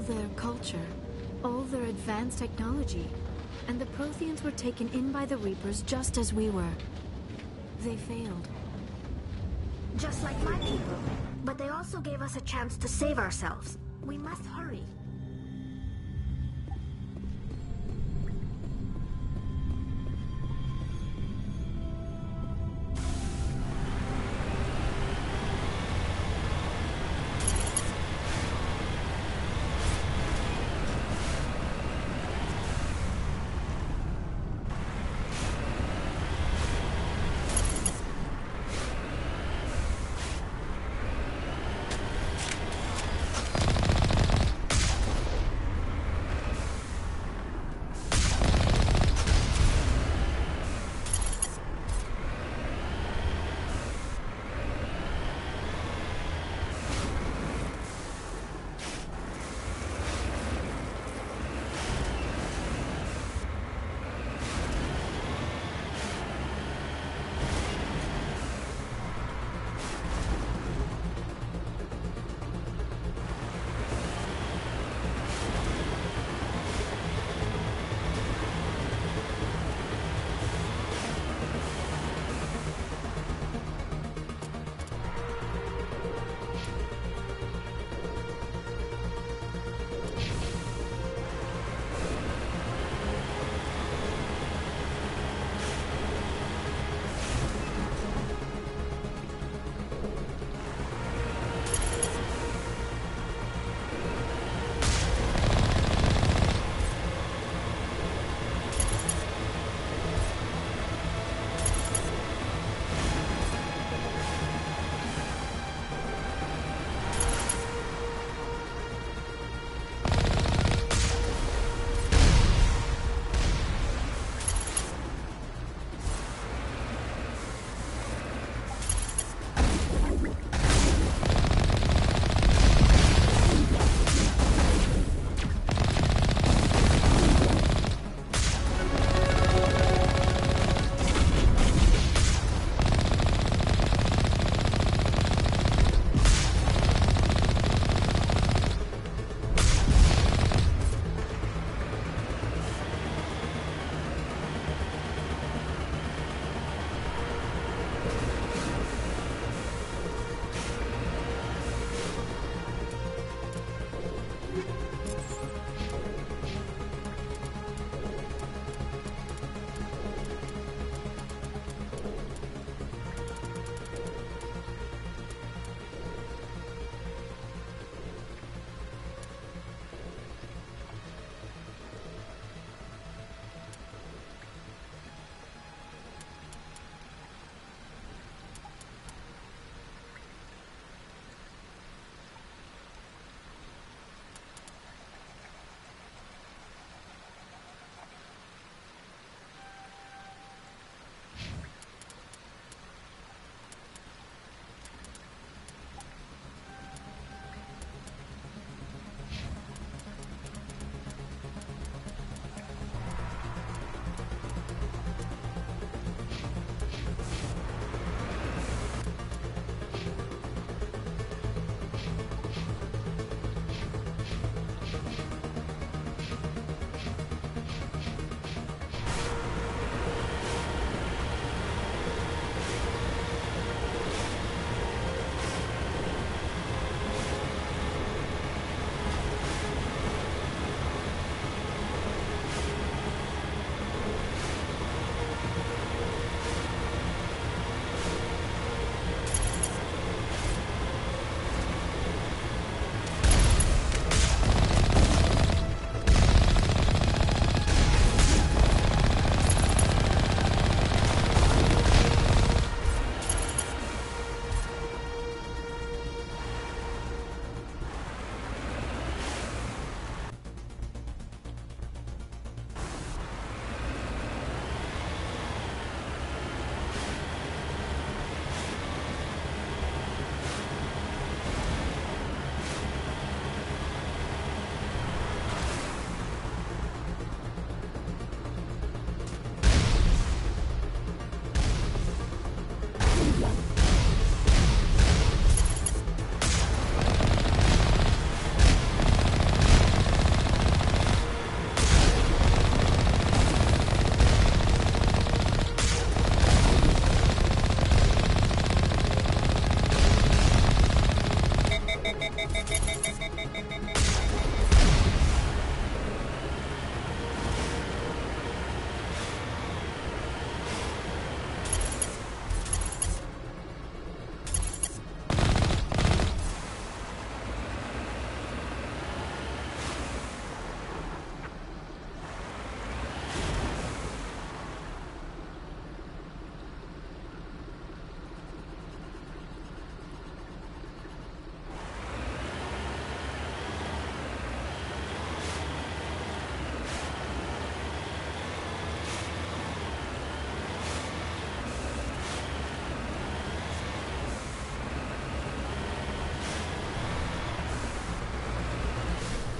their culture, all their advanced technology, and the Protheans were taken in by the Reapers just as we were. They failed. Just like my people. But they also gave us a chance to save ourselves. We must hurry.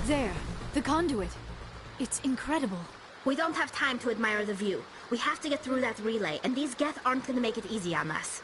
There, the conduit. It's incredible. We don't have time to admire the view. We have to get through that relay, and these Geth aren't gonna make it easy on us.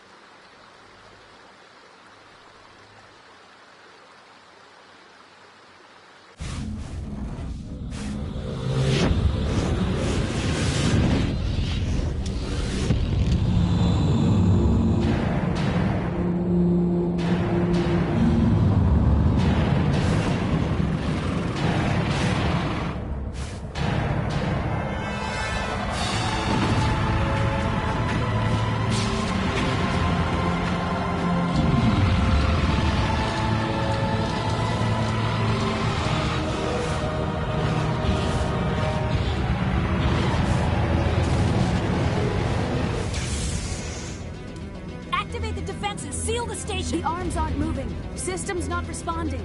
Activate the defenses! Seal the station! The arms aren't moving. Systems not responding.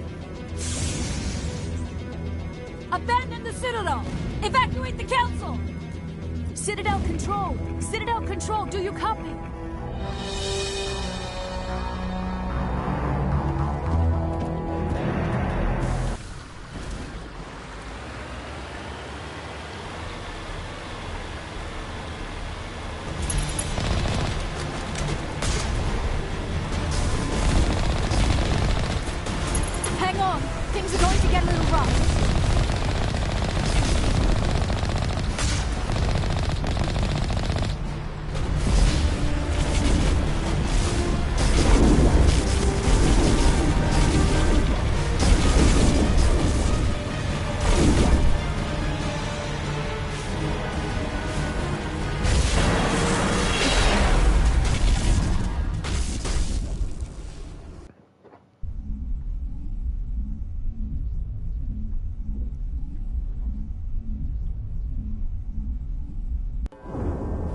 Abandon the Citadel! Evacuate the Council! Citadel Control! Citadel Control, do you copy? Hang on! Things are going to get a little rough.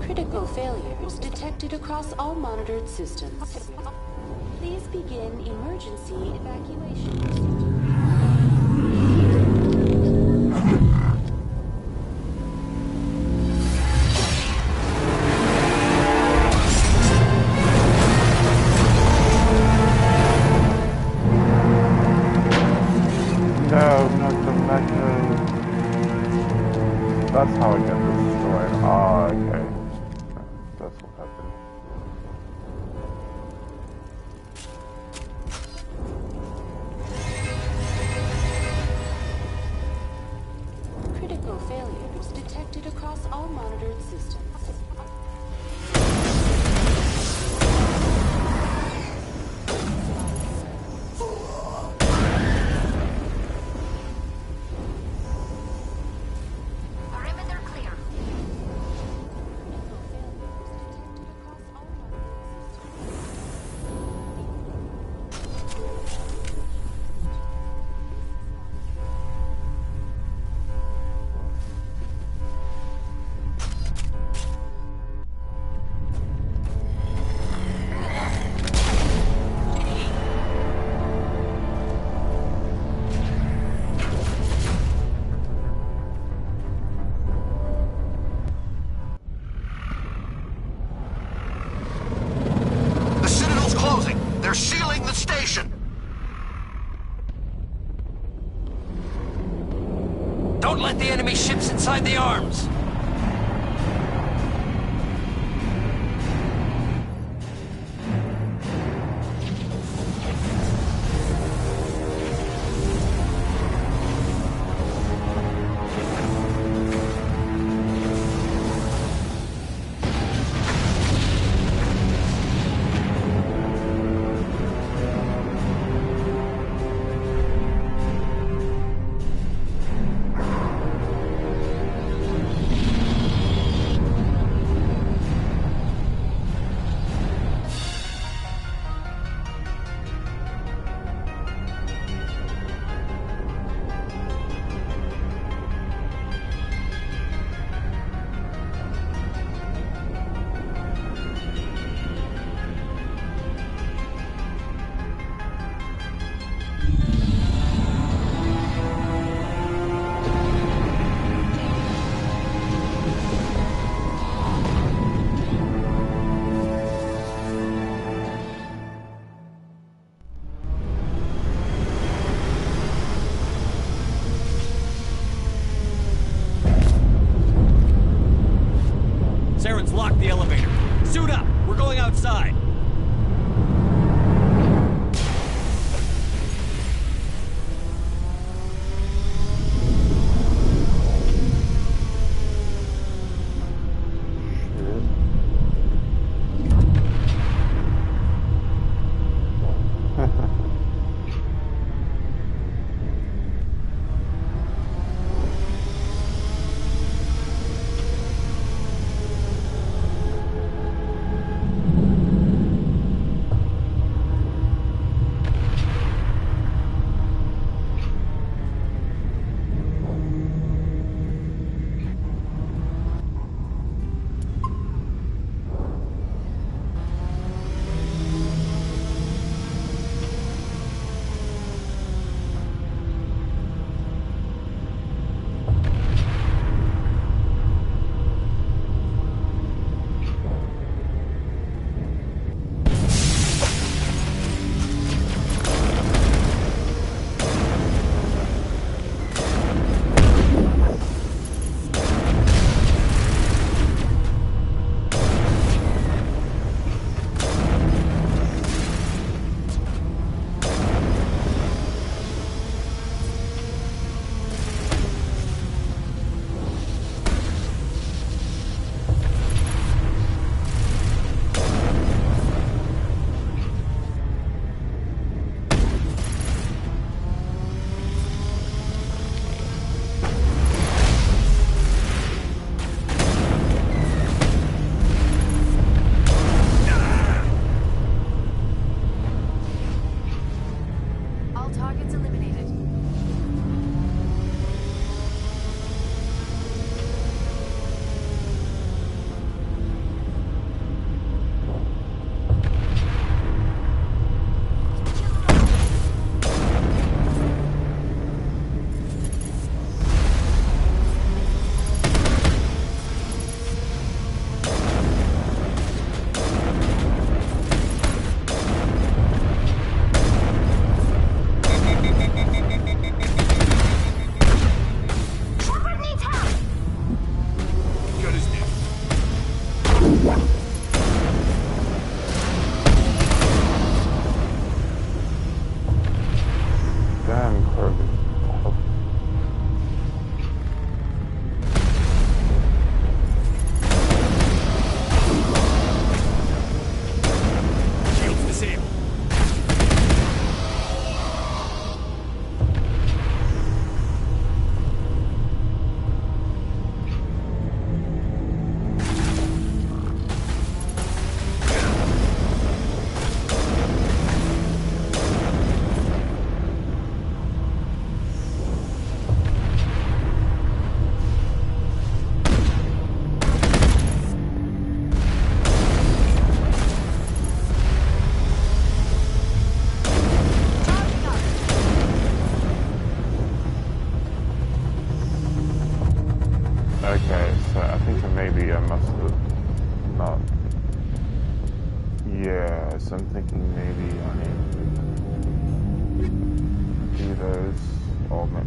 Critical failures detected across all monitored systems. Please begin emergency evacuation procedure. No, not the metal. That's how I get destroyed. Ah, okay. That's what happened. Critical failures detected across all monitored systems. Perimeter clear. The Citadel's closing. They're sealing the station. Don't let the enemy ships inside the arms. there's all my,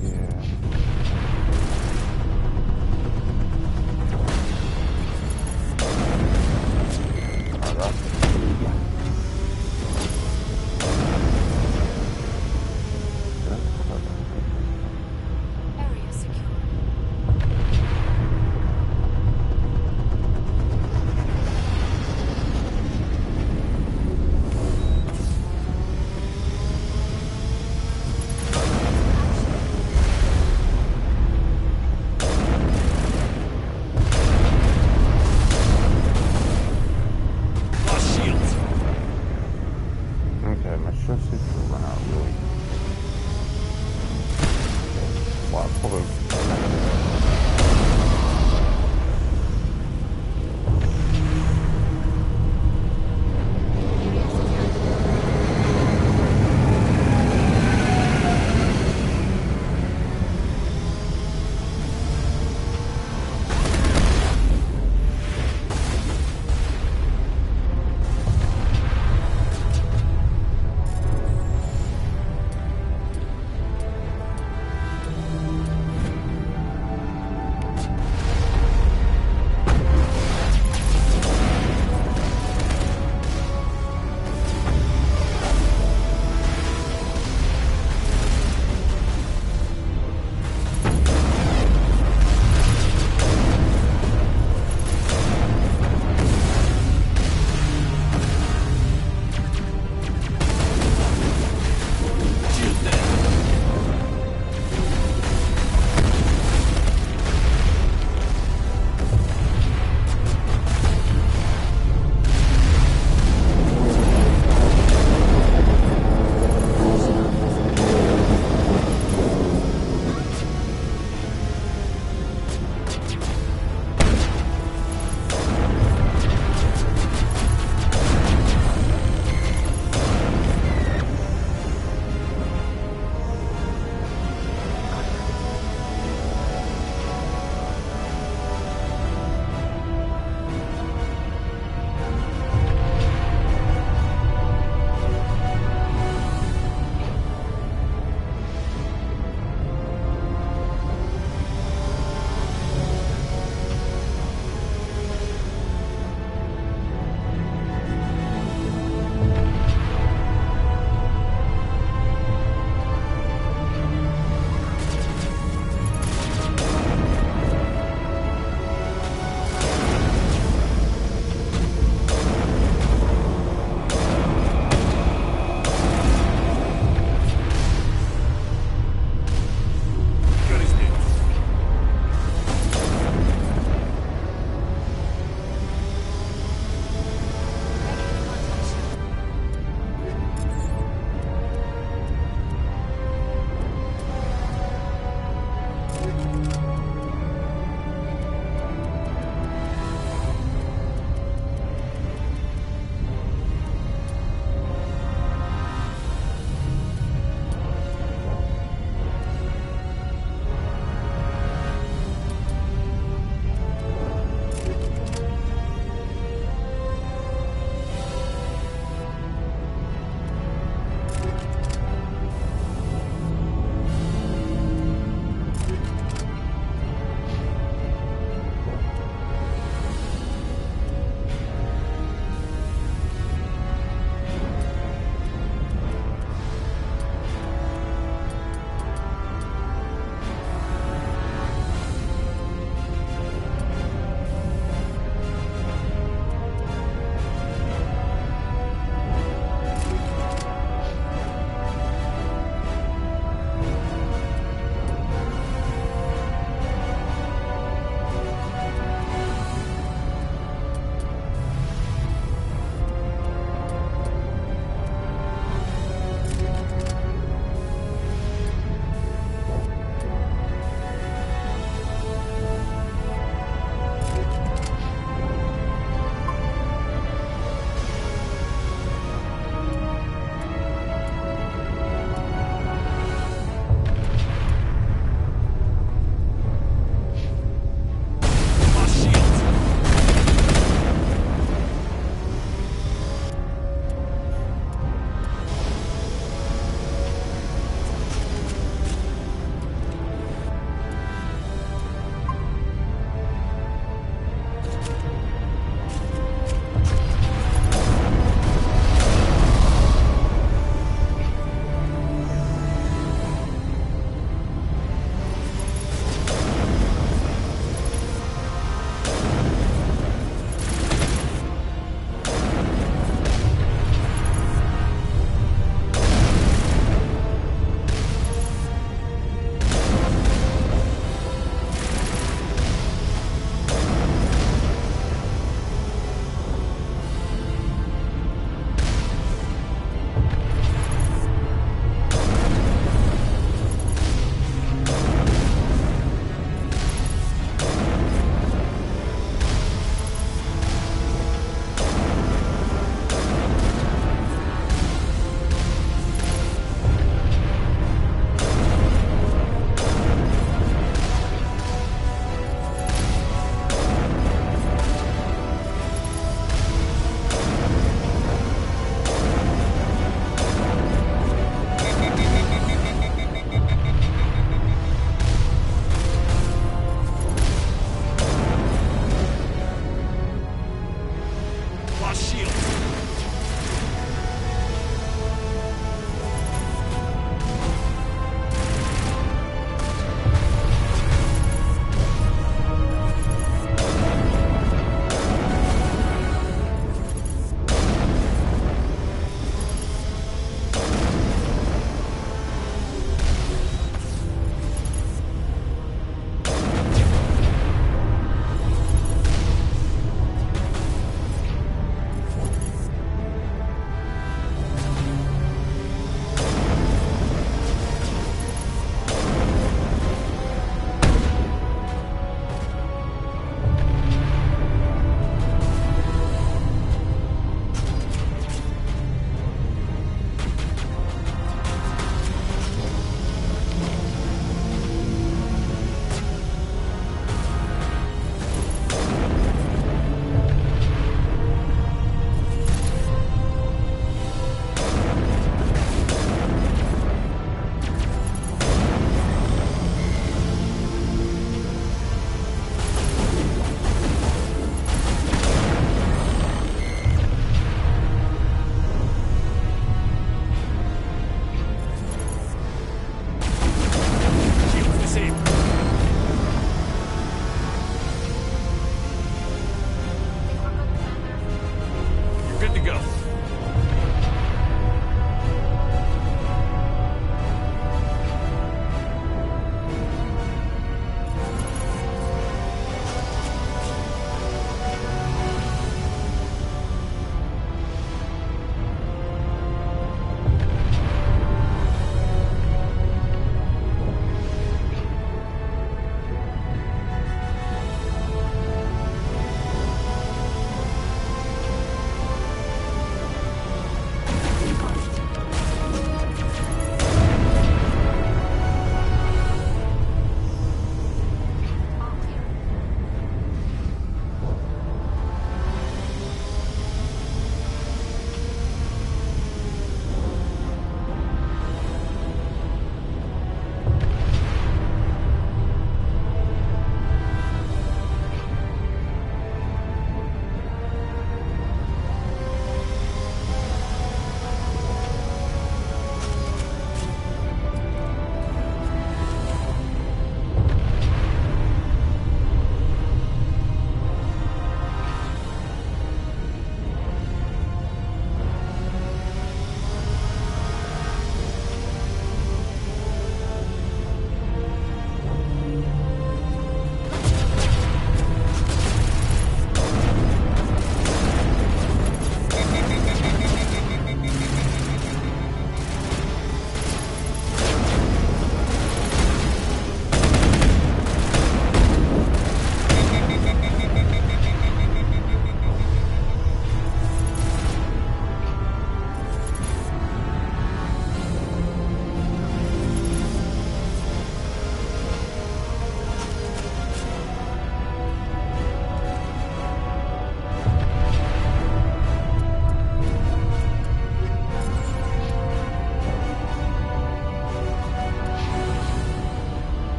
yeah. Oh, that's Area secure. Lost shields. okay, my shift seems to run out really. Wow, probably.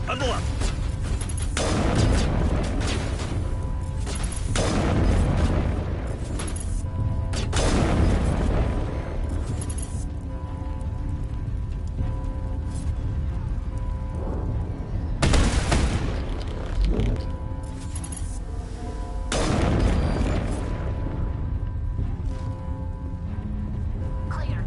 Level up! Clear.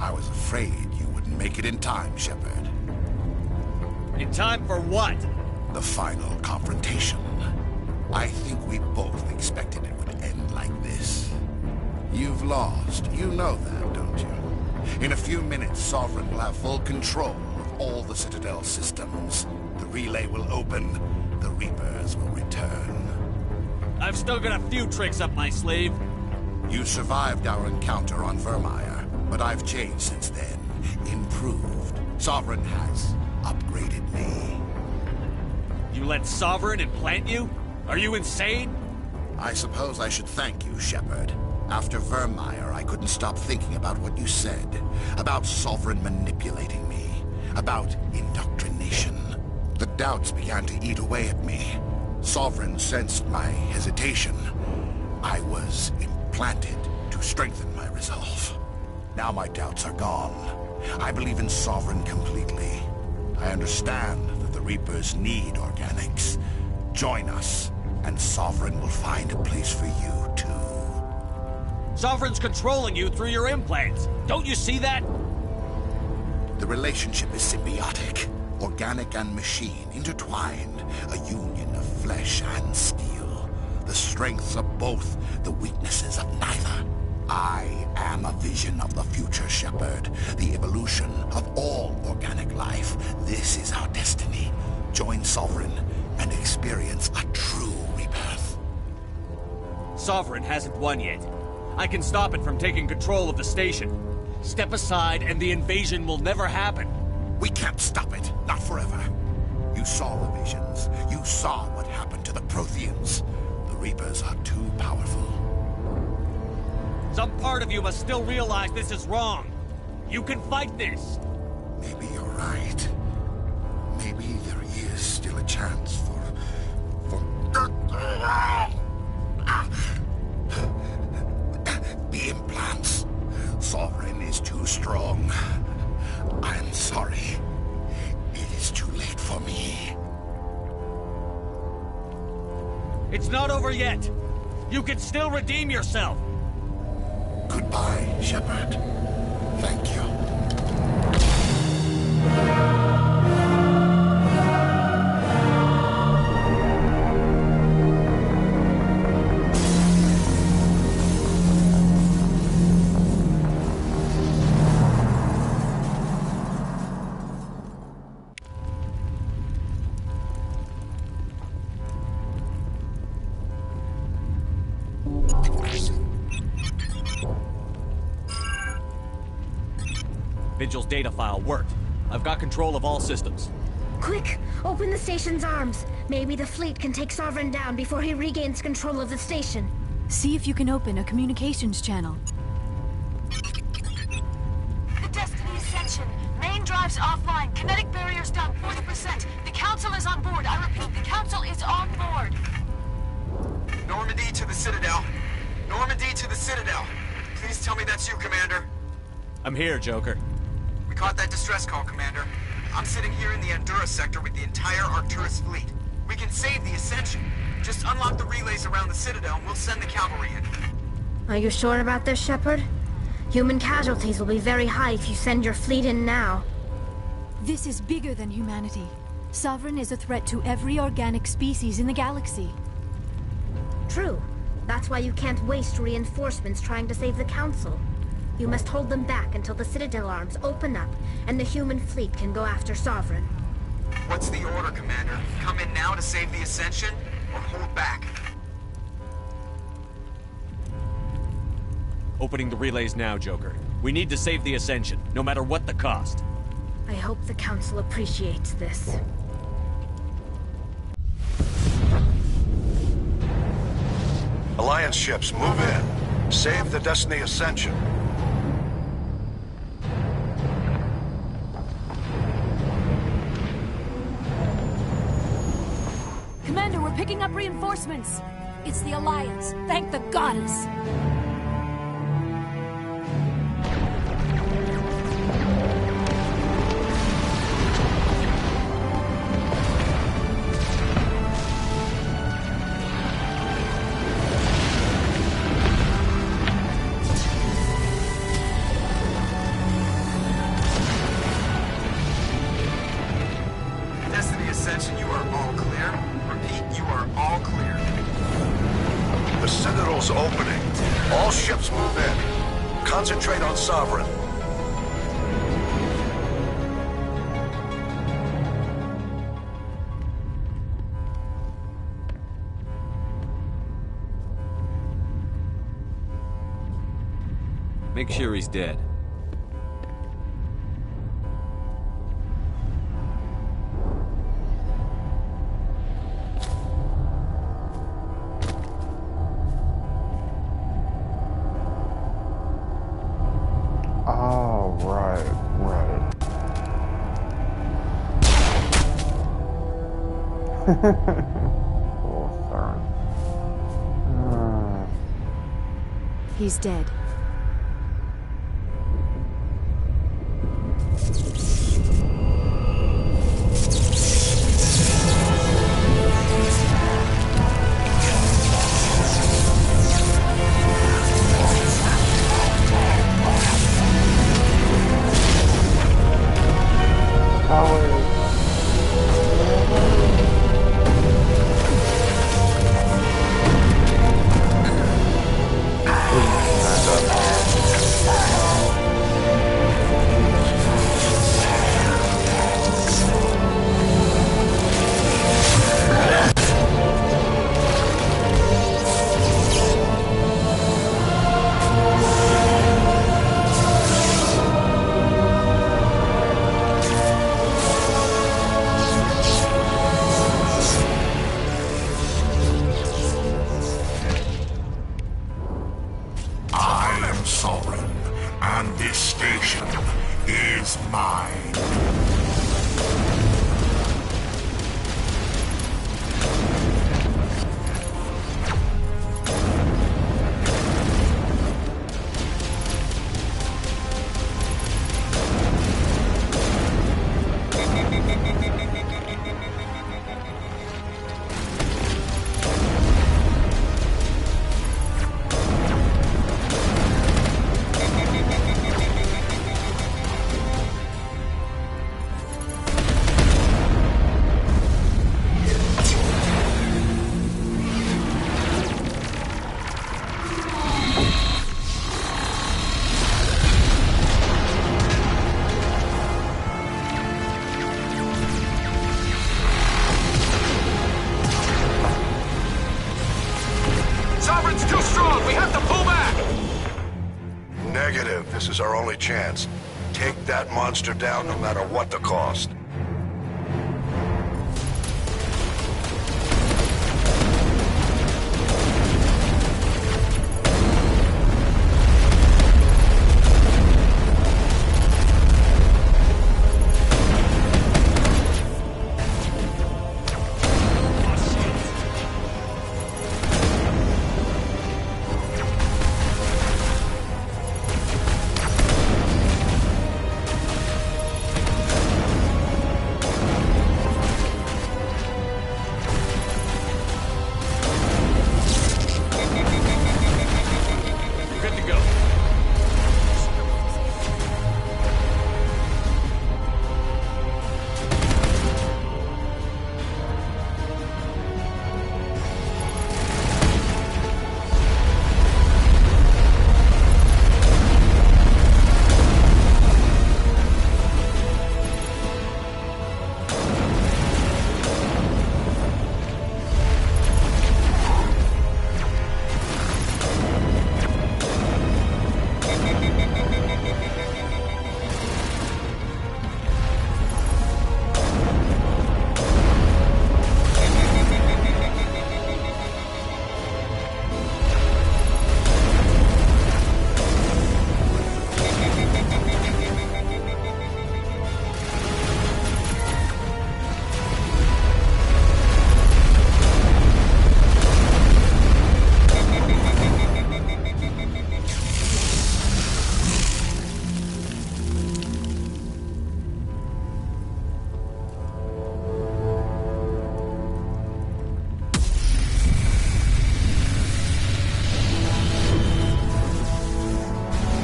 I was afraid you wouldn't make it in time, Shepard. In time for what? The final confrontation. I think we both expected it would end like this. You've lost. You know that, don't you? In a few minutes, Sovereign will have full control of all the Citadel systems. The relay will open. The Reapers will return. I've still got a few tricks up my sleeve. You survived our encounter on Vermeer, but I've changed since then. Improved. Sovereign has upgraded me. You let Sovereign implant you? Are you insane? I suppose I should thank you, Shepard. After Vermeer, I couldn't stop thinking about what you said. About Sovereign manipulating me. About indoctrination. The doubts began to eat away at me. Sovereign sensed my hesitation. I was implanted to strengthen my resolve. Now my doubts are gone. I believe in Sovereign completely. I understand that the Reapers need organics. Join us, and Sovereign will find a place for you, too. Sovereign's controlling you through your implants. Don't you see that? The relationship is symbiotic. Organic and machine, intertwined. A union of flesh and steel. The strengths of both, the weaknesses of neither. I am a vision of the future, Shepard. The evolution of all organic life. This is our destiny. Join Sovereign and experience a true rebirth. Sovereign hasn't won yet. I can stop it from taking control of the station. Step aside and the invasion will never happen. We can't stop it. Not forever. You saw the visions. You saw what happened to the Protheans. The Reapers are too powerful. Some part of you must still realize this is wrong. You can fight this. Maybe you're right. Maybe there is still a chance for... The implants. Sovereign is too strong. I'm sorry. It is too late for me. It's not over yet. You can still redeem yourself. Goodbye, Shepard. Thank you. Vigil's data file worked. I've got control of all systems. Quick! Open the station's arms. Maybe the fleet can take Sovereign down before he regains control of the station. See if you can open a communications channel. The Destiny Ascension. Main drives offline. Kinetic barriers down 40%. The Council is on board. I repeat, the Council is on board. Normandy to the Citadel. Normandy to the Citadel. Please tell me that's you, Commander. I'm here, Joker. We caught that distress call, Commander. I'm sitting here in the Andurra sector with the entire Arcturus fleet. We can save the Ascension. Just unlock the relays around the Citadel and we'll send the cavalry in. Are you sure about this, Shepard? Human casualties will be very high if you send your fleet in now. This is bigger than humanity. Sovereign is a threat to every organic species in the galaxy. True. That's why you can't waste reinforcements trying to save the Council. You must hold them back until the Citadel arms open up and the human fleet can go after Sovereign. What's the order, Commander? Come in now to save the Ascension, or hold back? Opening the relays now, Joker. We need to save the Ascension, no matter what the cost. I hope the Council appreciates this. Alliance ships, move in. Save the Destiny Ascension. Commander, we're picking up reinforcements. It's the Alliance. Thank the goddess. Destiny Ascension, you are all clear. Repeat, you are all clear. The Citadel's opening. All ships move in. Concentrate on Sovereign. Make sure he's dead. Oh, right. Oh, sorry. He's dead. I am Sovereign, and this station is mine. Sovereign's too strong! We have to pull back! Negative. This is our only chance. Take that monster down no matter what the cost.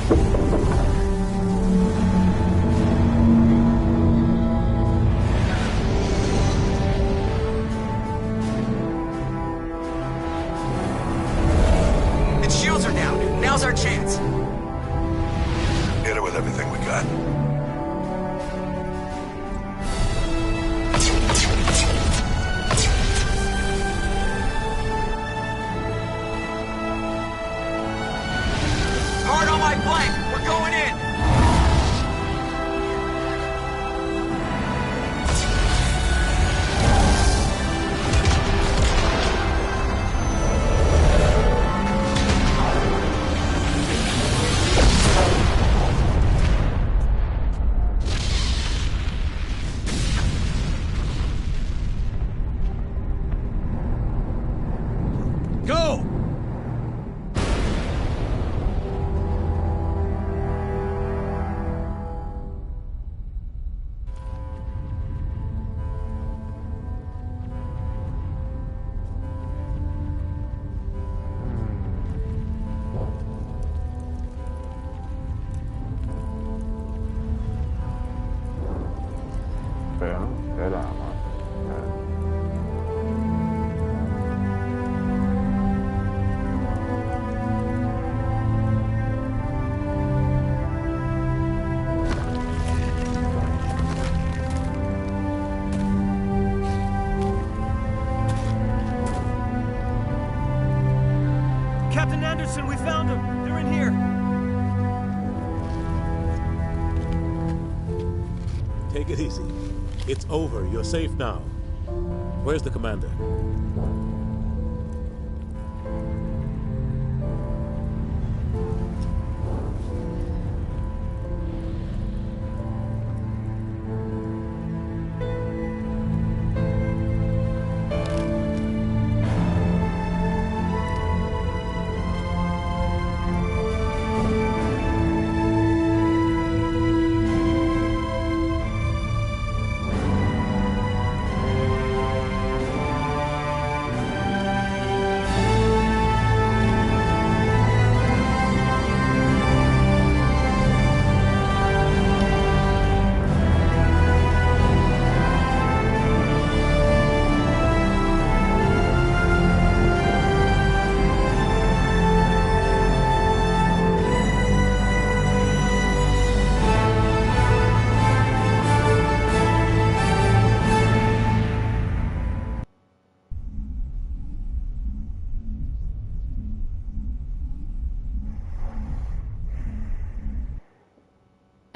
Its shields are down. Now's our chance. Hit it with everything we got. Hard on my flank. We're going in. Go! Speriamo. Captain Anderson, we found them! They're in here! Take it easy. It's over. You're safe now. Where's the commander?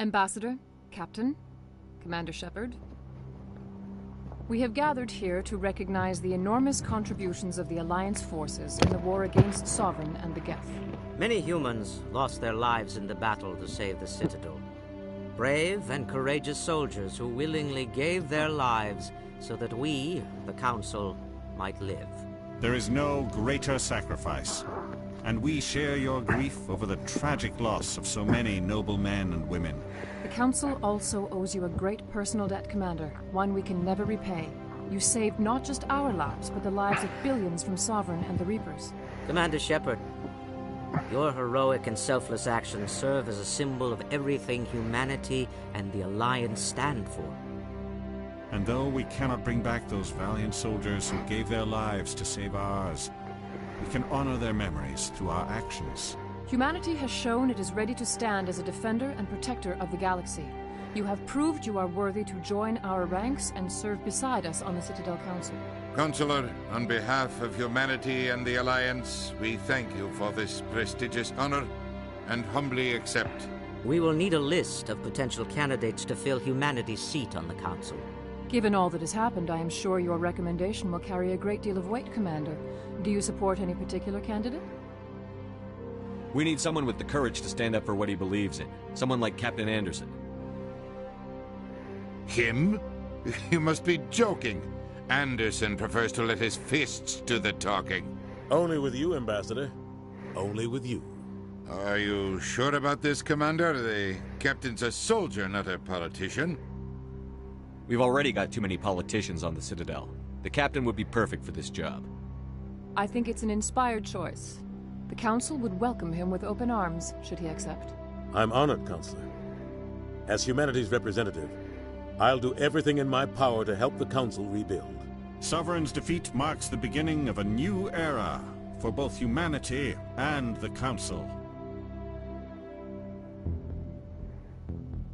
Ambassador, Captain, Commander Shepard, we have gathered here to recognize the enormous contributions of the Alliance forces in the war against Sovereign and the Geth. Many humans lost their lives in the battle to save the Citadel. Brave and courageous soldiers who willingly gave their lives so that we, the Council, might live. There is no greater sacrifice, and we share your grief over the tragic loss of so many noble men and women. The Council also owes you a great personal debt, Commander, one we can never repay. You saved not just our lives, but the lives of billions from Sovereign and the Reapers. Commander Shepard, your heroic and selfless actions serve as a symbol of everything humanity and the Alliance stand for. And though we cannot bring back those valiant soldiers who gave their lives to save ours, we can honor their memories through our actions. Humanity has shown it is ready to stand as a defender and protector of the galaxy. You have proved you are worthy to join our ranks and serve beside us on the Citadel Council. Consular, on behalf of humanity and the Alliance, we thank you for this prestigious honor and humbly accept. We will need a list of potential candidates to fill humanity's seat on the Council. Given all that has happened, I am sure your recommendation will carry a great deal of weight, Commander. Do you support any particular candidate? We need someone with the courage to stand up for what he believes in. Someone like Captain Anderson. Him? You must be joking. Anderson prefers to let his fists do the talking. Only with you, Ambassador. Only with you. Are you sure about this, Commander? The captain's a soldier, not a politician. We've already got too many politicians on the Citadel. The captain would be perfect for this job. I think it's an inspired choice. The Council would welcome him with open arms, should he accept. I'm honored, Counselor. As humanity's representative, I'll do everything in my power to help the Council rebuild. Sovereign's defeat marks the beginning of a new era for both humanity and the Council.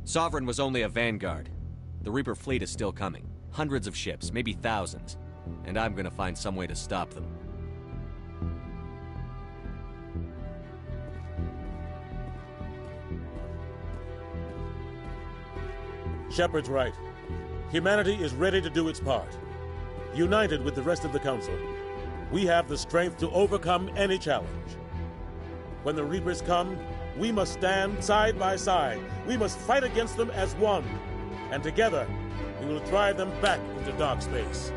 Sovereign was only a vanguard. The Reaper fleet is still coming. Hundreds of ships, maybe thousands. And I'm gonna find some way to stop them. Shepard's right. Humanity is ready to do its part. United with the rest of the Council, we have the strength to overcome any challenge. When the Reapers come, we must stand side by side. We must fight against them as one. And together, we will drive them back into dark space.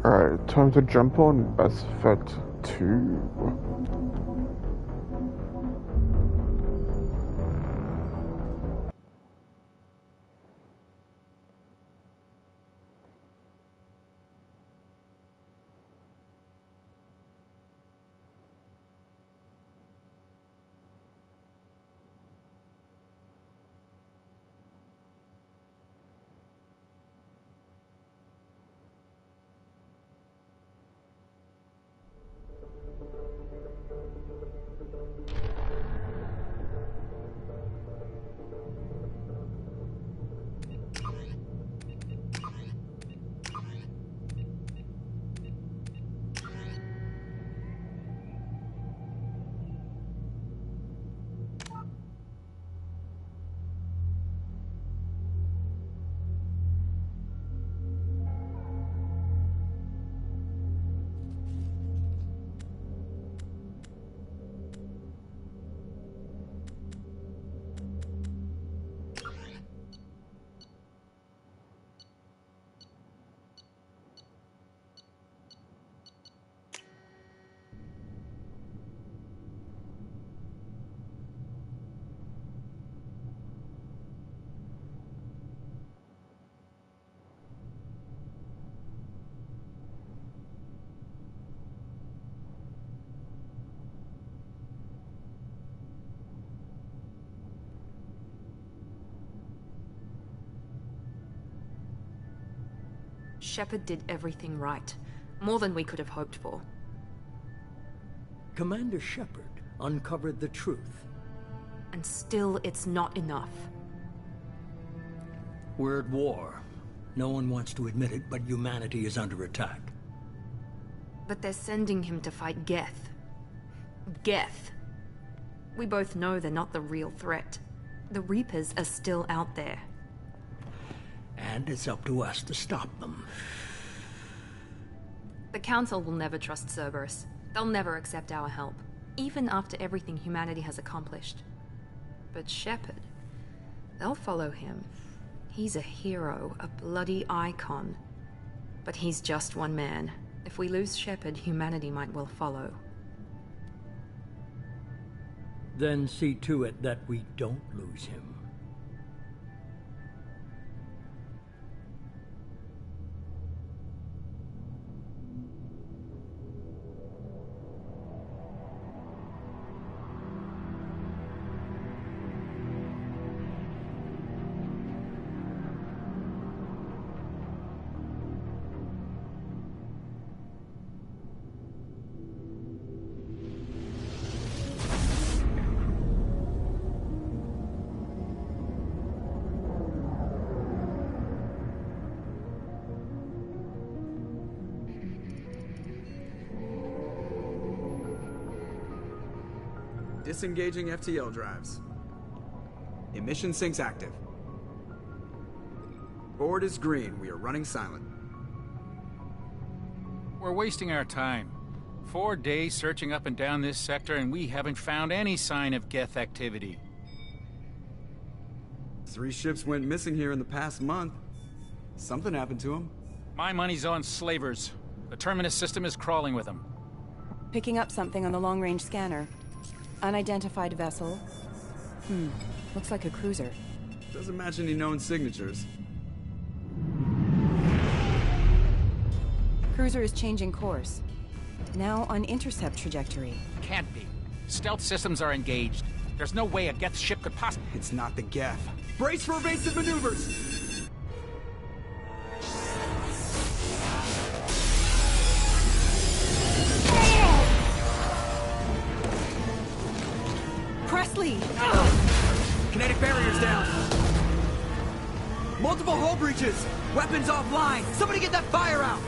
Alright, time to jump on Mass Effect 2. Shepard did everything right. More than we could have hoped for. Commander Shepard uncovered the truth. And still, it's not enough. We're at war. No one wants to admit it, but humanity is under attack. But they're sending him to fight Geth. Geth. We both know they're not the real threat. The Reapers are still out there. And it's up to us to stop them. The Council will never trust Cerberus. They'll never accept our help, even after everything humanity has accomplished. But Shepard, they'll follow him. He's a hero, a bloody icon. But he's just one man. If we lose Shepard, humanity might well follow. Then see to it that we don't lose him. Disengaging FTL drives. Emission sinks active. Board is green. We are running silent. We're wasting our time. 4 days searching up and down this sector, and we haven't found any sign of Geth activity. 3 ships went missing here in the past month. Something happened to them. My money's on slavers. The Terminus system is crawling with them. Picking up something on the long-range scanner. Unidentified vessel. Looks like a cruiser. Doesn't match any known signatures. Cruiser is changing course. Now on intercept trajectory. Can't be. Stealth systems are engaged. There's no way a Geth ship could possibly... It's not the Geth. Brace for evasive maneuvers! Presley! Kinetic barriers down! Multiple hull breaches! Weapons offline! Somebody get that fire out!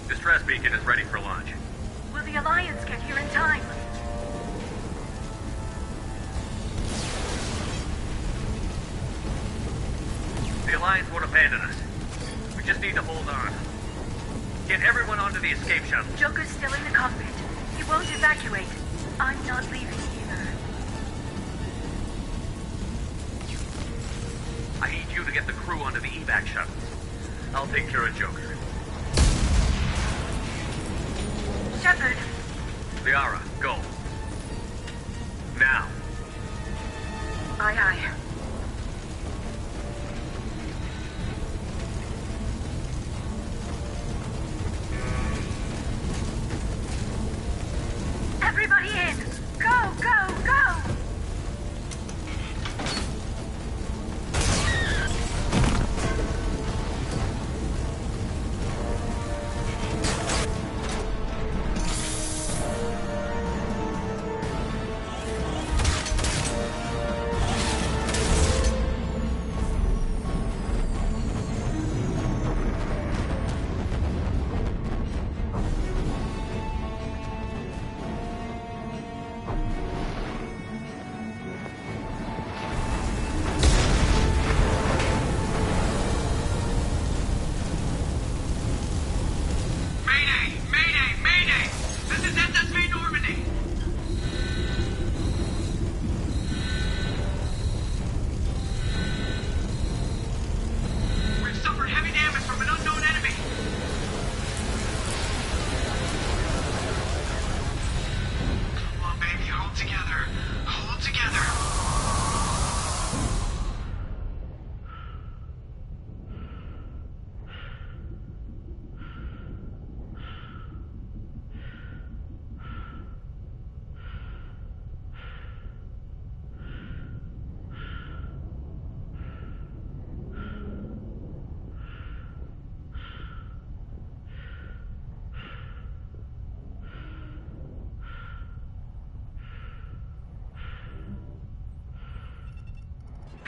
Distress beacon is ready for launch. Will the Alliance get here in time? The Alliance won't abandon us. We just need to hold on. Get everyone onto the escape shuttle. Joker's still in the cockpit. He won't evacuate. I'm not leaving either. I need you to get the crew onto the evac shuttles. I'll take care of Joker. Shepard. Liara, go. Now. Aye, aye. Everybody in! Go, go, go!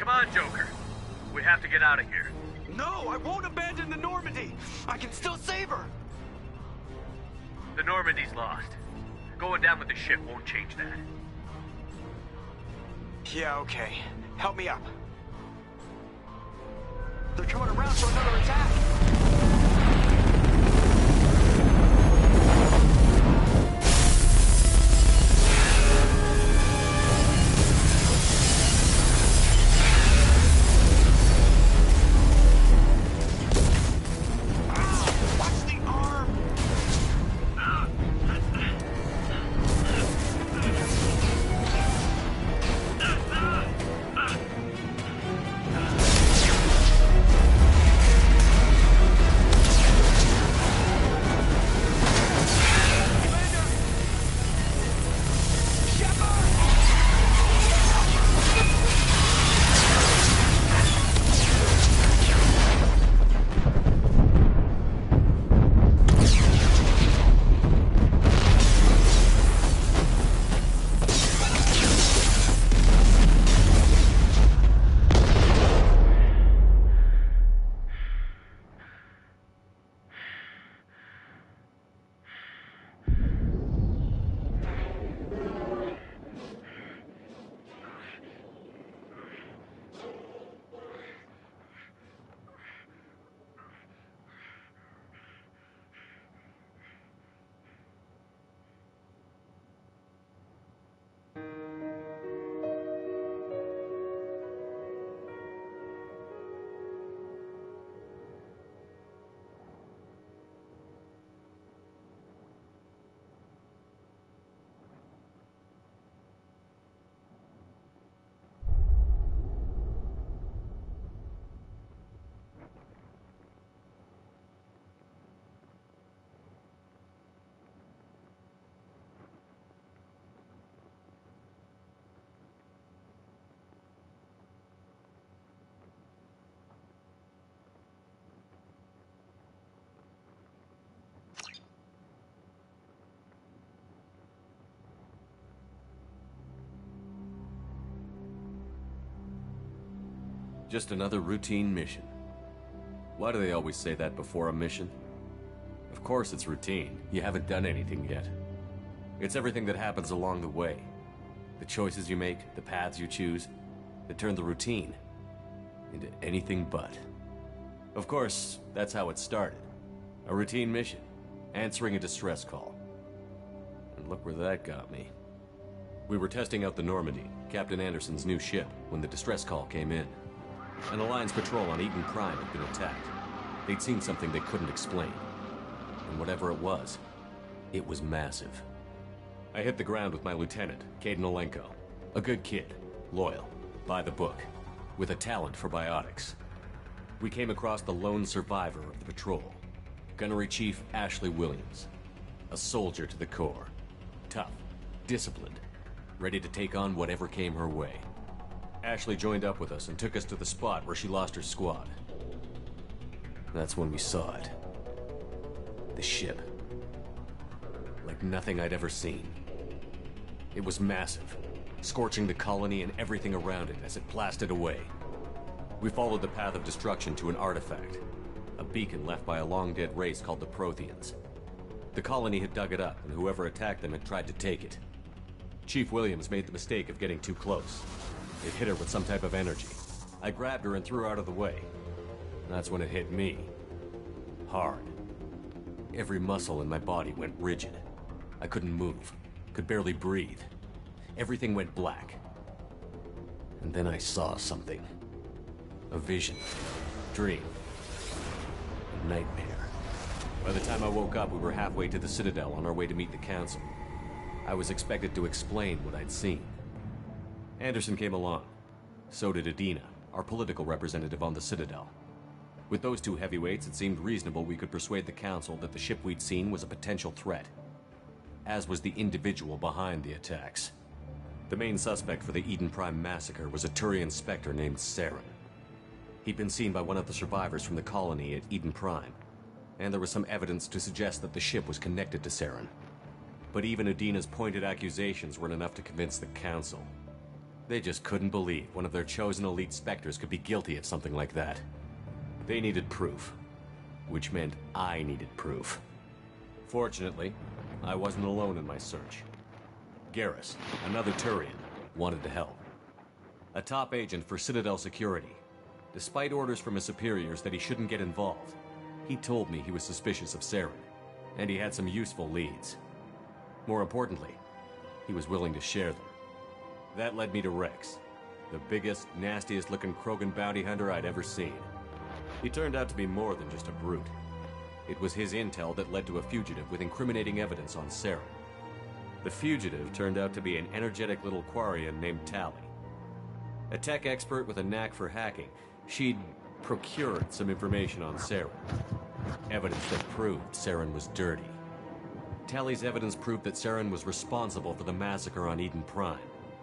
Come on, Joker. We have to get out of here. No, I won't abandon the Normandy. I can still save her. The Normandy's lost. Going down with the ship won't change that. Yeah, okay. Help me up. They're coming around for another attack. Just another routine mission. Why do they always say that before a mission? Of course it's routine. You haven't done anything yet. It's everything that happens along the way. The choices you make, the paths you choose, that turn the routine into anything but. Of course, that's how it started. A routine mission, answering a distress call. And look where that got me. We were testing out the Normandy, Captain Anderson's new ship, when the distress call came in. An Alliance patrol on Eden Prime had been attacked. They'd seen something they couldn't explain. And whatever it was massive. I hit the ground with my lieutenant, Caden Olenko. A good kid, loyal, by the book, with a talent for biotics. We came across the lone survivor of the patrol, Gunnery Chief Ashley Williams. A soldier to the core. Tough, disciplined, ready to take on whatever came her way. Ashley joined up with us and took us to the spot where she lost her squad. That's when we saw it. The ship. Like nothing I'd ever seen. It was massive, scorching the colony and everything around it as it blasted away. We followed the path of destruction to an artifact, a beacon left by a long-dead race called the Protheans. The colony had dug it up, and whoever attacked them had tried to take it. Chief Williams made the mistake of getting too close. It hit her with some type of energy. I grabbed her and threw her out of the way. That's when it hit me. Hard. Every muscle in my body went rigid. I couldn't move, could barely breathe. Everything went black. And then I saw something. A vision. Dream. A nightmare. By the time I woke up, we were halfway to the Citadel on our way to meet the Council. I was expected to explain what I'd seen. Anderson came along. So did Adina, our political representative on the Citadel. With those two heavyweights, it seemed reasonable we could persuade the Council that the ship we'd seen was a potential threat. As was the individual behind the attacks. The main suspect for the Eden Prime massacre was a Turian Spectre named Saren. He'd been seen by one of the survivors from the colony at Eden Prime, and there was some evidence to suggest that the ship was connected to Saren. But even Adina's pointed accusations weren't enough to convince the Council. They just couldn't believe one of their chosen elite Spectres could be guilty of something like that. They needed proof, which meant I needed proof. Fortunately, I wasn't alone in my search. Garrus, another Turian, wanted to help. A top agent for Citadel Security. Despite orders from his superiors that he shouldn't get involved, he told me he was suspicious of Saren, and he had some useful leads. More importantly, he was willing to share them. That led me to Rex, the biggest, nastiest-looking Krogan bounty hunter I'd ever seen. He turned out to be more than just a brute. It was his intel that led to a fugitive with incriminating evidence on Saren. The fugitive turned out to be an energetic little Quarian named Tali. A tech expert with a knack for hacking, she'd procured some information on Saren. Evidence that proved Saren was dirty. Tali's evidence proved that Saren was responsible for the massacre on Eden Prime,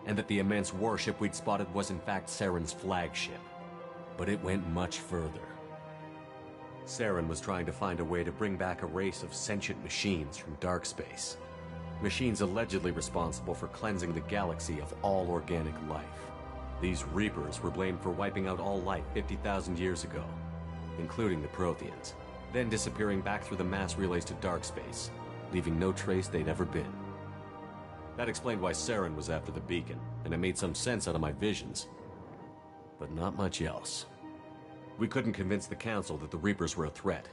and that the immense warship we'd spotted was in fact Saren's flagship. But it went much further. Saren was trying to find a way to bring back a race of sentient machines from dark space. Machines allegedly responsible for cleansing the galaxy of all organic life. These Reapers were blamed for wiping out all life 50,000 years ago, including the Protheans, then disappearing back through the mass relays to dark space, leaving no trace they'd ever been. That explained why Saren was after the beacon, and it made some sense out of my visions. But not much else. We couldn't convince the Council that the Reapers were a threat,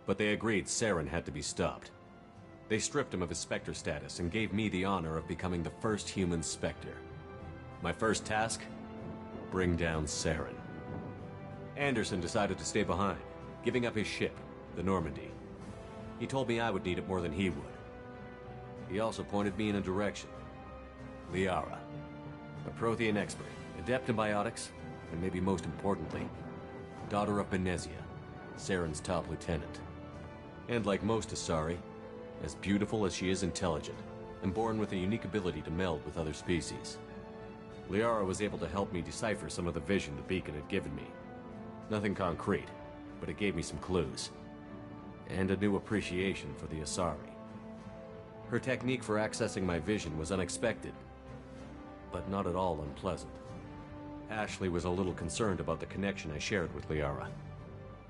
but they agreed Saren had to be stopped. They stripped him of his Spectre status and gave me the honor of becoming the first human Spectre. My first task? Bring down Saren. Anderson decided to stay behind, giving up his ship, the Normandy. He told me I would need it more than he would. He also pointed me in a direction. Liara, a Prothean expert, adept in biotics, and maybe most importantly, daughter of Benezia, Saren's top lieutenant. And like most Asari, as beautiful as she is intelligent, and born with a unique ability to meld with other species. Liara was able to help me decipher some of the vision the beacon had given me. Nothing concrete, but it gave me some clues. And a new appreciation for the Asari. Her technique for accessing my vision was unexpected, but not at all unpleasant. Ashley was a little concerned about the connection I shared with Liara.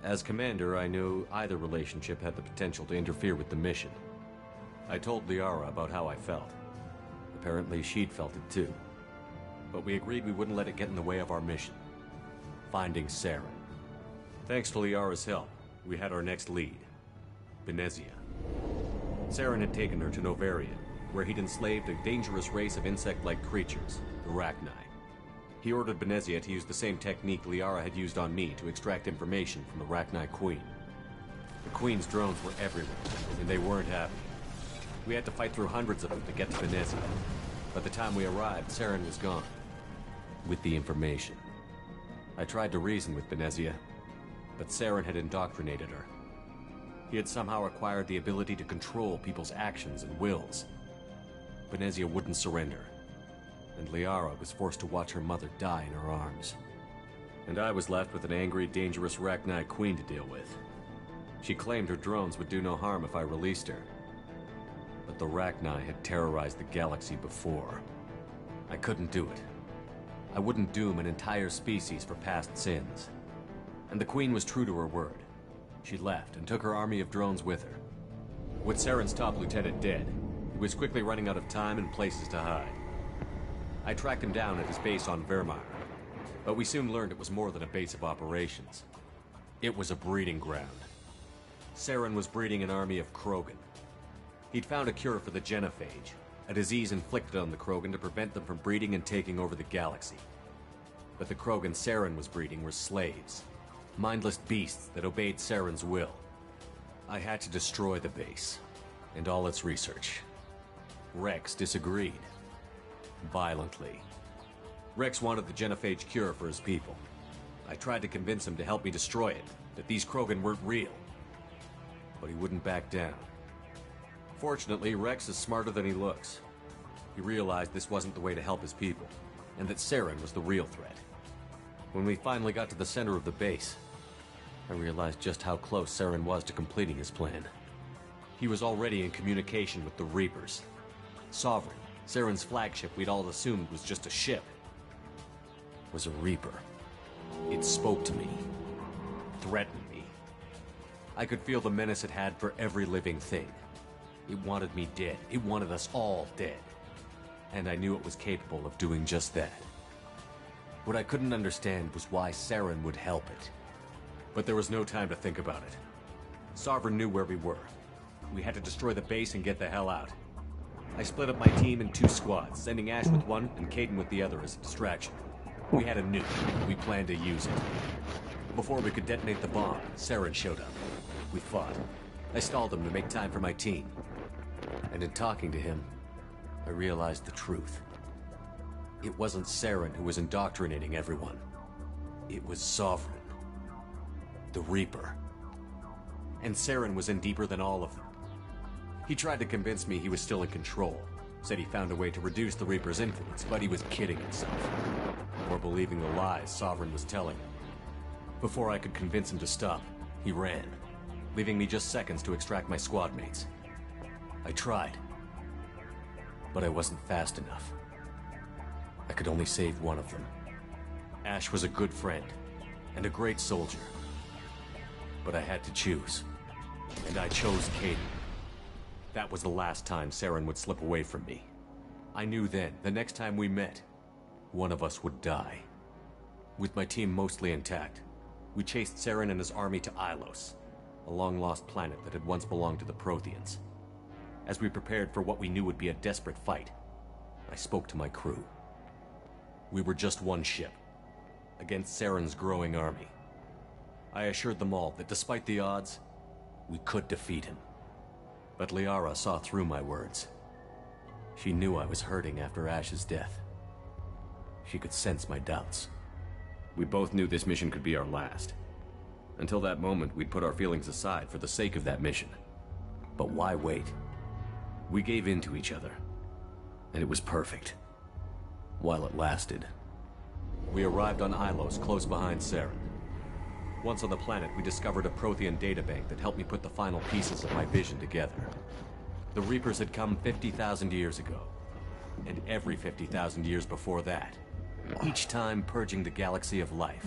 As commander, I knew either relationship had the potential to interfere with the mission. I told Liara about how I felt. Apparently she'd felt it too. But we agreed we wouldn't let it get in the way of our mission. Finding Saren. Thanks to Liara's help, we had our next lead, Benezia. Saren had taken her to Novarian, where he'd enslaved a dangerous race of insect-like creatures, the Rachni. He ordered Benezia to use the same technique Liara had used on me to extract information from the Rachni Queen. The Queen's drones were everywhere, and they weren't happy. We had to fight through hundreds of them to get to Benezia. By the time we arrived, Saren was gone. With the information. I tried to reason with Benezia, but Saren had indoctrinated her. He had somehow acquired the ability to control people's actions and wills. Benezia wouldn't surrender, and Liara was forced to watch her mother die in her arms. And I was left with an angry, dangerous Rachni Queen to deal with. She claimed her drones would do no harm if I released her. But the Rachni had terrorized the galaxy before. I couldn't do it. I wouldn't doom an entire species for past sins. And the Queen was true to her word. She left and took her army of drones with her. With Saren's top lieutenant dead, he was quickly running out of time and places to hide. I tracked him down at his base on Vermeer, but we soon learned it was more than a base of operations. It was a breeding ground. Saren was breeding an army of Krogan. He'd found a cure for the genophage, a disease inflicted on the Krogan to prevent them from breeding and taking over the galaxy. But the Krogan Saren was breeding were slaves, mindless beasts that obeyed Saren's will. I had to destroy the base, and all its research. Rex disagreed. Violently. Rex wanted the genophage cure for his people. I tried to convince him to help me destroy it, that these Krogan weren't real. But he wouldn't back down. Fortunately, Rex is smarter than he looks. He realized this wasn't the way to help his people, and that Saren was the real threat. When we finally got to the center of the base, I realized just how close Saren was to completing his plan. He was already in communication with the Reapers. Sovereign, Saren's flagship we'd all assumed was just a ship, was a Reaper. It spoke to me, threatened me. I could feel the menace it had for every living thing. It wanted me dead. It wanted us all dead. And I knew it was capable of doing just that. What I couldn't understand was why Saren would help it. But there was no time to think about it. Sovereign knew where we were. We had to destroy the base and get the hell out. I split up my team in 2 squads, sending Ash with one and Caden with the other as a distraction. We had a nuke. We planned to use it. Before we could detonate the bomb, Saren showed up. We fought. I stalled him to make time for my team. And in talking to him, I realized the truth. It wasn't Saren who was indoctrinating everyone. It was Sovereign. The Reaper. And Saren was in deeper than all of them. He tried to convince me he was still in control. Said he found a way to reduce the Reaper's influence, but he was kidding himself. Or believing the lies Sovereign was telling him. Before I could convince him to stop, he ran, leaving me just seconds to extract my squad mates. I tried, but I wasn't fast enough. I could only save one of them. Ash was a good friend, and a great soldier. But I had to choose, and I chose Caden. That was the last time Saren would slip away from me. I knew then, the next time we met, one of us would die. With my team mostly intact, we chased Saren and his army to Ilos, a long-lost planet that had once belonged to the Protheans. As we prepared for what we knew would be a desperate fight, I spoke to my crew. We were just one ship, against Saren's growing army. I assured them all that despite the odds, we could defeat him. But Liara saw through my words. She knew I was hurting after Ash's death. She could sense my doubts. We both knew this mission could be our last. Until that moment, we'd put our feelings aside for the sake of that mission. But why wait? We gave in to each other, and it was perfect. While it lasted. We arrived on Ilos, close behind Saren. Once on the planet, we discovered a Prothean databank that helped me put the final pieces of my vision together. The Reapers had come 50,000 years ago, and every 50,000 years before that, each time purging the galaxy of life.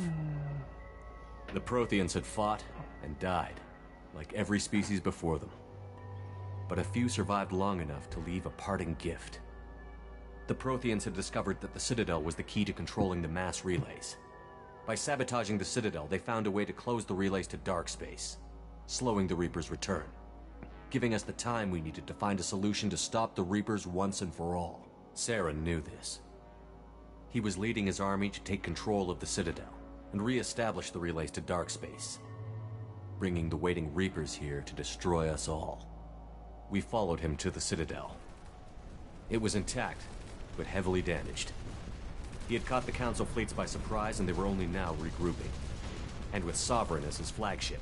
The Protheans had fought and died, like every species before them. But a few survived long enough to leave a parting gift. The Protheans had discovered that the Citadel was the key to controlling the mass relays. By sabotaging the Citadel, they found a way to close the relays to dark space, slowing the Reapers' return, giving us the time we needed to find a solution to stop the Reapers once and for all. Saren knew this. He was leading his army to take control of the Citadel and re-establish the relays to dark space, bringing the waiting Reapers here to destroy us all. We followed him to the Citadel. It was intact, but heavily damaged. He had caught the Council fleets by surprise, and they were only now regrouping. And with Sovereign as his flagship,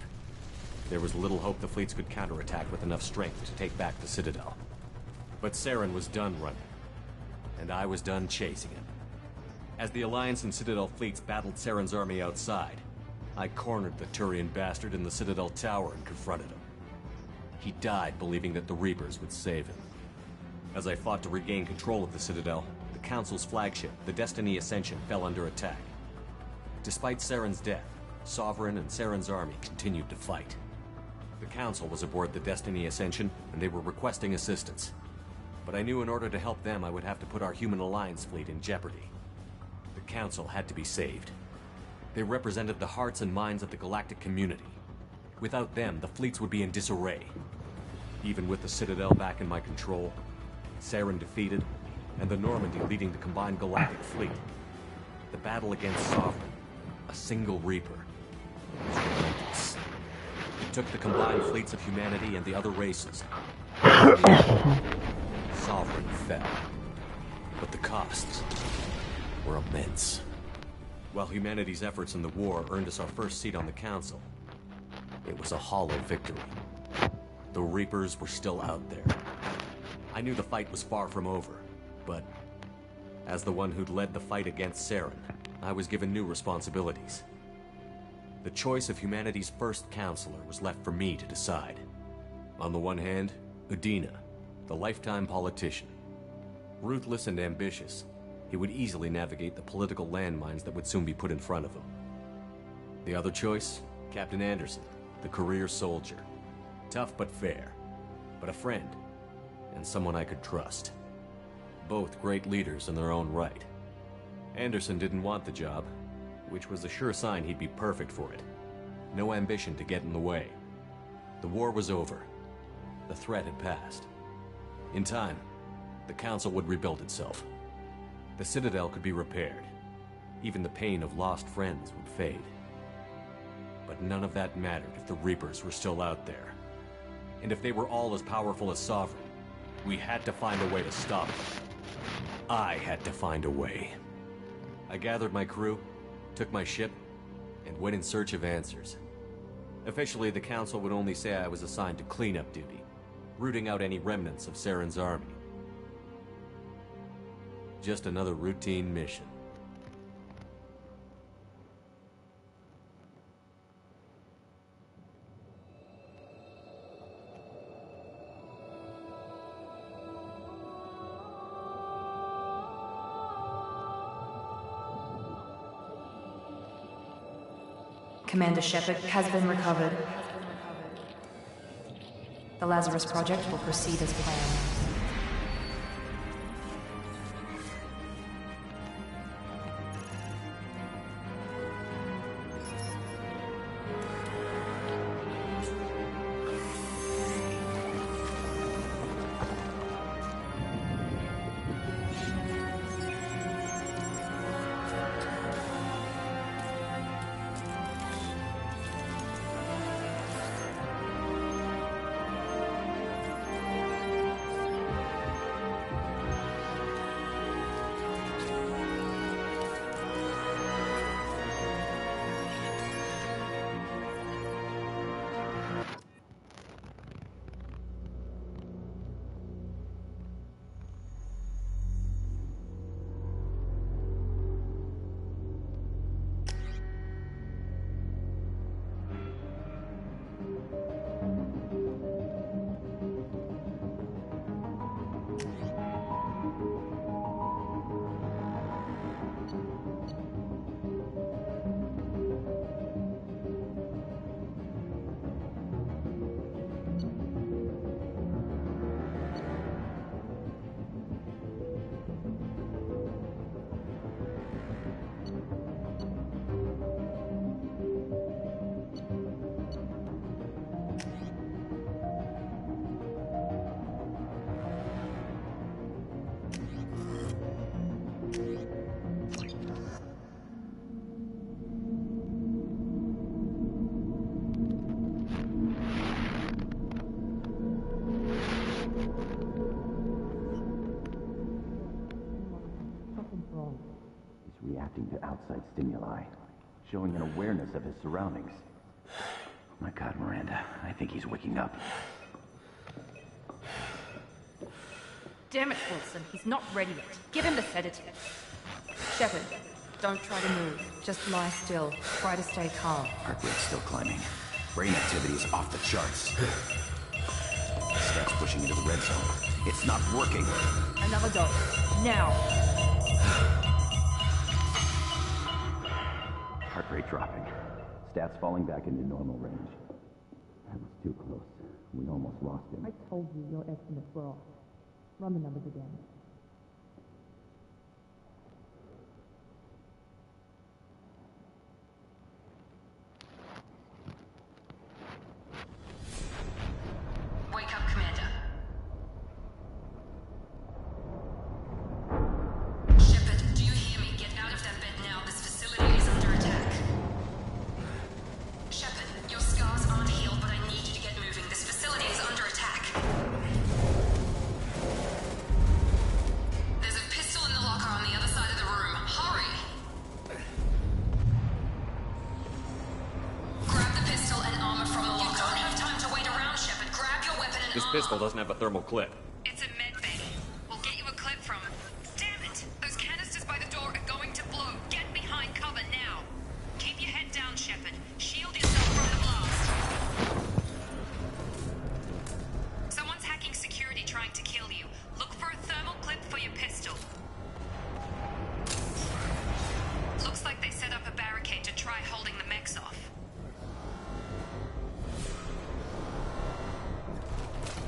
there was little hope the fleets could counterattack with enough strength to take back the Citadel. But Saren was done running, and I was done chasing him. As the Alliance and Citadel fleets battled Saren's army outside, I cornered the Turian bastard in the Citadel tower and confronted him. He died believing that the Reapers would save him. As I fought to regain control of the Citadel, the Council's flagship, the Destiny Ascension, fell under attack. Despite Saren's death, Sovereign and Saren's army continued to fight. The Council was aboard the Destiny Ascension, and they were requesting assistance. But I knew in order to help them, I would have to put our human Alliance fleet in jeopardy. The Council had to be saved. They represented the hearts and minds of the galactic community. Without them, the fleets would be in disarray. Even with the Citadel back in my control, Saren defeated, and the Normandy leading the combined galactic fleet, the battle against Sovereign, a single Reaper, was relentless. It took the combined fleets of humanity and the other races. Sovereign fell, but the costs were immense. While humanity's efforts in the war earned us our first seat on the Council, it was a hollow victory. The Reapers were still out there. I knew the fight was far from over, but as the one who'd led the fight against Saren, I was given new responsibilities. The choice of humanity's first counselor was left for me to decide. On the one hand, Udina, the lifetime politician. Ruthless and ambitious, he would easily navigate the political landmines that would soon be put in front of him. The other choice, Captain Anderson, the career soldier. Tough but fair, but a friend, and someone I could trust. Both great leaders in their own right. Anderson didn't want the job, which was a sure sign he'd be perfect for it. No ambition to get in the way. The war was over. The threat had passed. In time, the Council would rebuild itself. The Citadel could be repaired. Even the pain of lost friends would fade. But none of that mattered if the Reapers were still out there. And if they were all as powerful as Sovereign, we had to find a way to stop them. I had to find a way. I gathered my crew, took my ship, and went in search of answers. Officially, the Council would only say I was assigned to cleanup duty, rooting out any remnants of Saren's army. Just another routine mission. Commander Shepard has been recovered. The Lazarus Project will proceed as planned. reacting to outside stimuli, showing an awareness of his surroundings. My God, Miranda, I think he's waking up. Damn it, Wilson, he's not ready yet. Give him the sedative. Shepard, don't try to move. Just lie still. Try to stay calm. Heart rate's still climbing. Brain activity is off the charts. Starts pushing into the red zone. It's not working. Another dose. Now. Heart rate dropping. Stats falling back into normal range. That was too close. We almost lost him. I told you your estimates were off. Run the numbers again. Wake up, Commander. Shepard, do you hear me? Get out of that bed now. This facility is under attack. Shepard, your scars aren't healed, but I need you to get moving. This facility is under attack. There's a pistol in the locker on the other side of the room. Hurry! Grab the pistol and armor from the locker. You don't have time to wait around, Shepard. Grab your weapon and This armor. pistol doesn't have a thermal clip. It's a med bay. We'll get you a clip from... Damn it! Those canisters by the door are going to blow. Get behind cover now. Keep your head down, Shepard. Shield yourself from the blast. Someone's hacking security trying to kill you. Look for a thermal clip for your pistol. Looks like they set up a barricade to try holding the mechs off.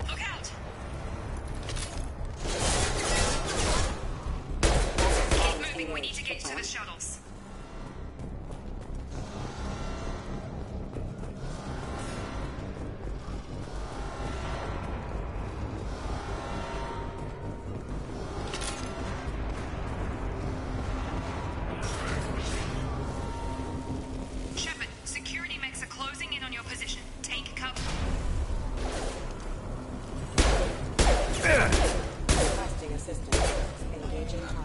Look out! Keep moving, we need to get to the shuttles. Shepard, security mechs are closing in on your position. Take cover. Requesting assistance. Engaging target.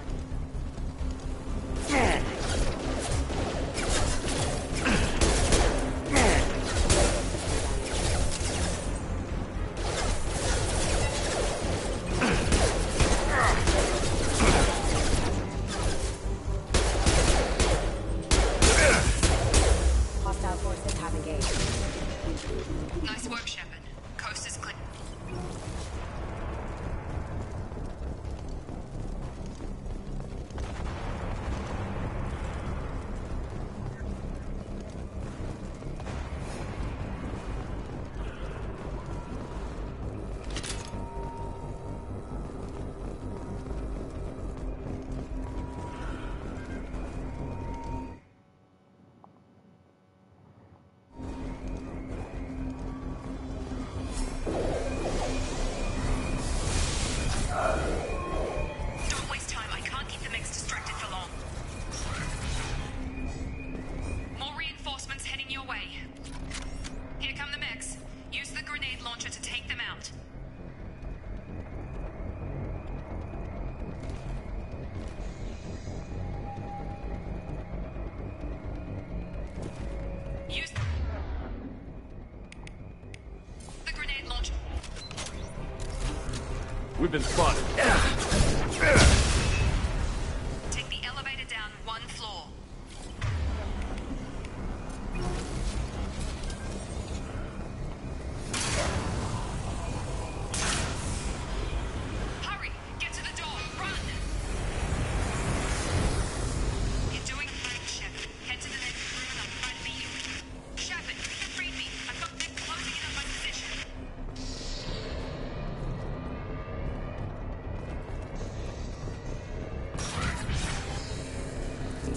Hostile forces have engaged. Nice work, Shepard. Coast is clear. Don't waste time. I can't keep the mechs distracted for long. More reinforcements heading your way. Here come the mechs. Use the grenade launcher to take them out. Use the grenade launcher. We've been spotted. Take the elevator down one floor. Hurry! Get to the door! Run! You're doing fine, Shepard. Head to the next room and I'll try to beat you. Shepard, you can read me. I've got them closing in on my position.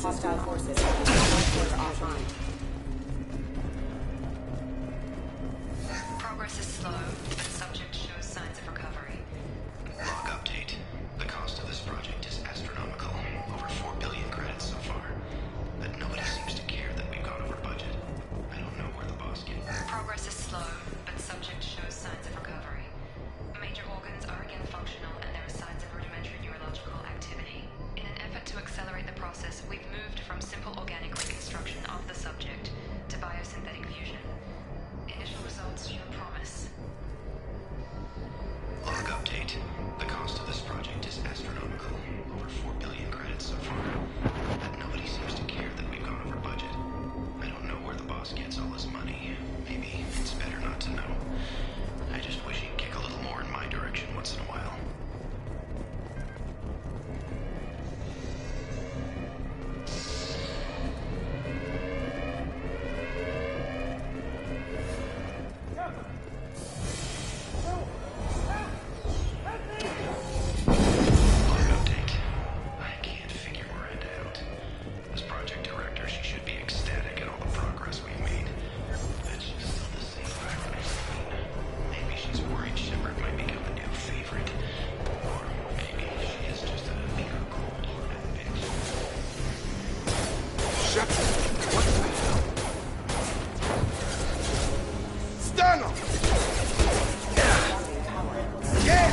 Hostile forces have offline. Progress is slow, but subject shows signs of recovery. Log update. The cost of this project is astronomical. Over 4 billion credits so far. But nobody seems to care that we've gone over budget. I don't know where the boss gets. Progress is slow, but subject shows signs of recovery. Major organs are again functional, and there are signs of rudimentary neurological activity. In an effort to accelerate the process, we've moved Inferno! Yeah!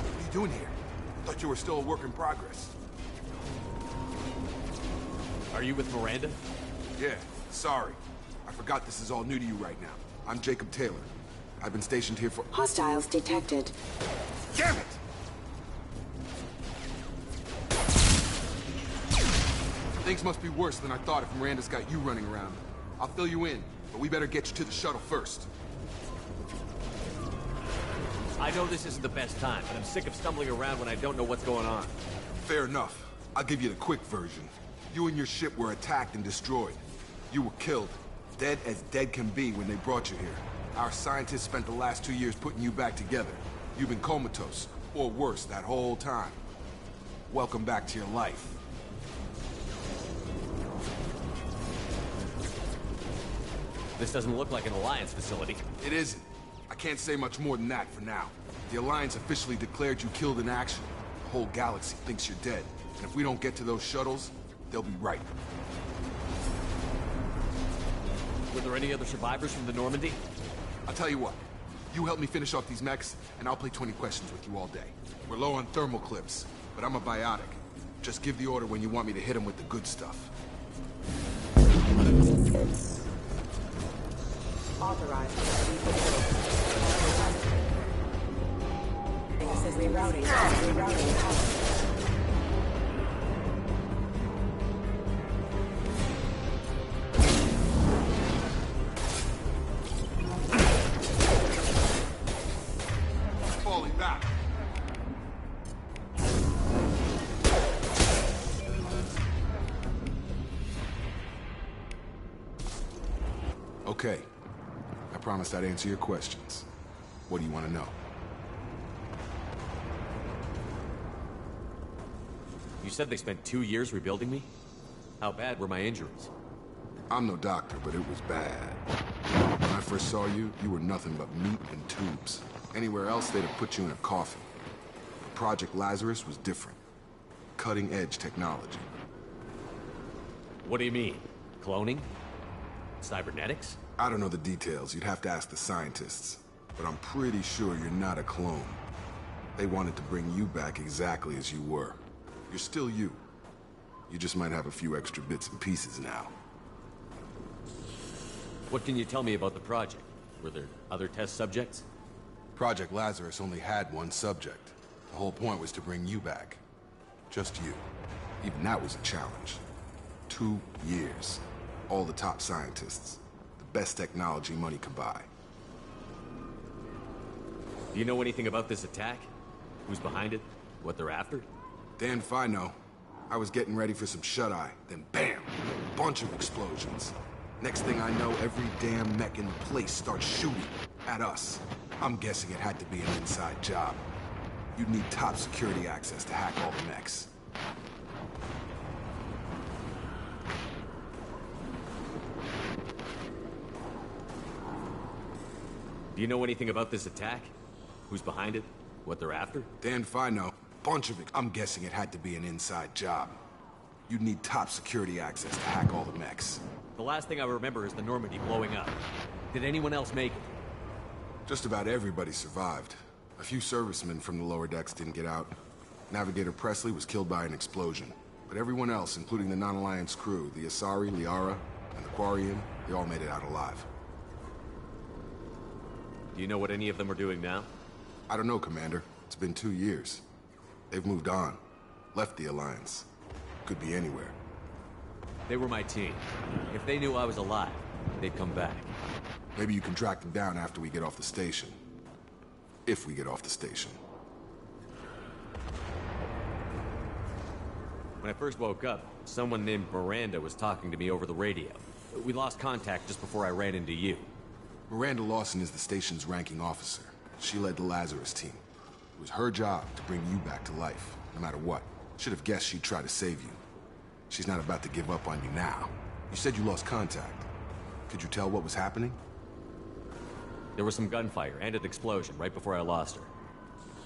What are you doing here? Thought you were still a work in progress. Are you with Miranda? Yeah, sorry. I forgot this is all new to you right now. I'm Jacob Taylor. I've been stationed here for— Hostiles detected. Damn it! Things must be worse than I thought if Miranda's got you running around. I'll fill you in, but we better get you to the shuttle first. I know this isn't the best time, but I'm sick of stumbling around when I don't know what's going on. Fair enough. I'll give you the quick version. You and your ship were attacked and destroyed. You were killed. Dead as dead can be when they brought you here. Our scientists spent the last 2 years putting you back together. You've been comatose, or worse, that whole time. Welcome back to your life. This doesn't look like an Alliance facility. It isn't. I can't say much more than that for now. The Alliance officially declared you killed in action. The whole galaxy thinks you're dead. And if we don't get to those shuttles, they'll be right. Were there any other survivors from the Normandy? I'll tell you what. You help me finish off these mechs, and I'll play 20 questions with you all day. We're low on thermal clips, but I'm a biotic. Just give the order when you want me to hit them with the good stuff. Authorized. Rerouting. Falling back. Okay. I promised I'd answer your questions. What do you want to know? You said they spent 2 years rebuilding me? How bad were my injuries? I'm no doctor, but it was bad. When I first saw you, you were nothing but meat and tubes. Anywhere else, they'd have put you in a coffin. But Project Lazarus was different. Cutting-edge technology. What do you mean? Cloning? Cybernetics? I don't know the details. You'd have to ask the scientists. But I'm pretty sure you're not a clone. They wanted to bring you back exactly as you were. You're still you. You just might have a few extra bits and pieces now. What can you tell me about the project? Were there other test subjects? Project Lazarus only had one subject. The whole point was to bring you back. Just you. Even that was a challenge. 2 years. All the top scientists. The best technology money can buy. Do you know anything about this attack? Who's behind it? What they're after? Damn if I know. I was getting ready for some shut-eye, then bam! A bunch of explosions. Next thing I know, every damn mech in the place starts shooting at us. I'm guessing it had to be an inside job. You'd need top security access to hack all the mechs. Do you know anything about this attack? Who's behind it? What they're after? Damn if I know. Bunch of it. I'm guessing it had to be an inside job. You'd need top security access to hack all the mechs. The last thing I remember is the Normandy blowing up. Did anyone else make it? Just about everybody survived. A few servicemen from the lower decks didn't get out. Navigator Presley was killed by an explosion. But everyone else, including the non-Alliance crew, the Asari, Liara, and the Quarian, they all made it out alive. Do you know what any of them are doing now? I don't know, Commander. It's been 2 years. They've moved on. Left the Alliance. Could be anywhere. They were my team. If they knew I was alive, they'd come back. Maybe you can track them down after we get off the station. If we get off the station. When I first woke up, someone named Miranda was talking to me over the radio. We lost contact just before I ran into you. Miranda Lawson is the station's ranking officer. She led the Lazarus team. It was her job to bring you back to life, no matter what. Should have guessed she'd try to save you. She's not about to give up on you now. You said you lost contact. Could you tell what was happening? There was some gunfire and an explosion right before I lost her.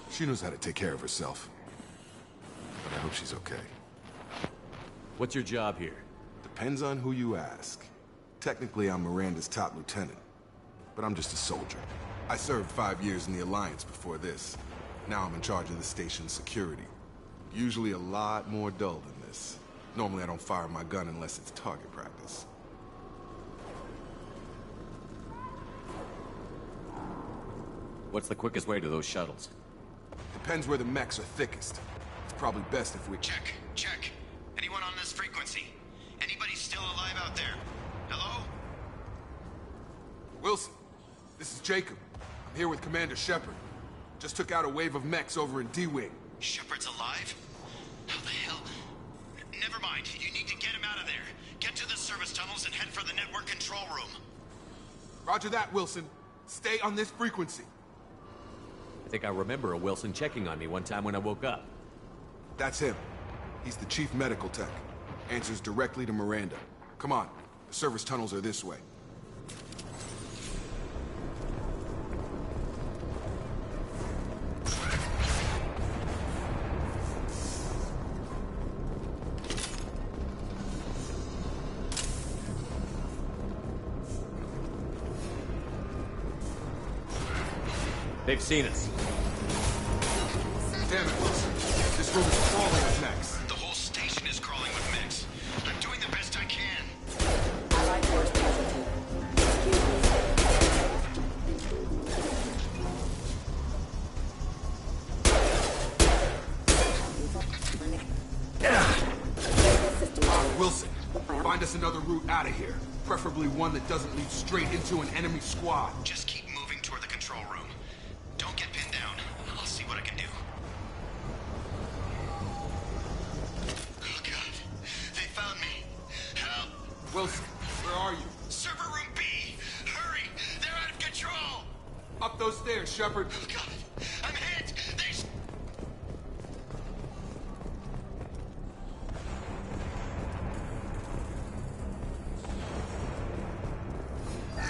She knows how to take care of herself. But I hope she's okay. What's your job here? Depends on who you ask. Technically, I'm Miranda's top lieutenant, but I'm just a soldier. I served 5 years in the Alliance before this. Now I'm in charge of the station's security. Usually a lot more dull than this. Normally I don't fire my gun unless it's target practice. What's the quickest way to those shuttles? Depends where the mechs are thickest. It's probably best if we... Check. Anyone on this frequency? Anybody still alive out there? Hello? Wilson, this is Jacob. I'm here with Commander Shepard. Just took out a wave of mechs over in D-Wing. Shepard's alive? How the hell? Never mind. You need to get him out of there. Get to the service tunnels and head for the network control room. Roger that, Wilson. Stay on this frequency. I think I remember a Wilson checking on me one time when I woke up. That's him. He's the chief medical tech. Answers directly to Miranda. Come on. The service tunnels are this way. They've seen us. Damn it, Wilson. This room is crawling with mechs. The whole station is crawling with mechs. I'm doing the best I can. Allied force casualty. Wilson, find us another route out of here. Preferably one that doesn't lead straight into an enemy squad. Just keep moving toward the control room. Don't get pinned down. I'll see what I can do. Oh, God. They found me. Help! Wilson, where are you? Server room B! Hurry! They're out of control! Up those stairs, Shepard. Oh, God! I'm hit!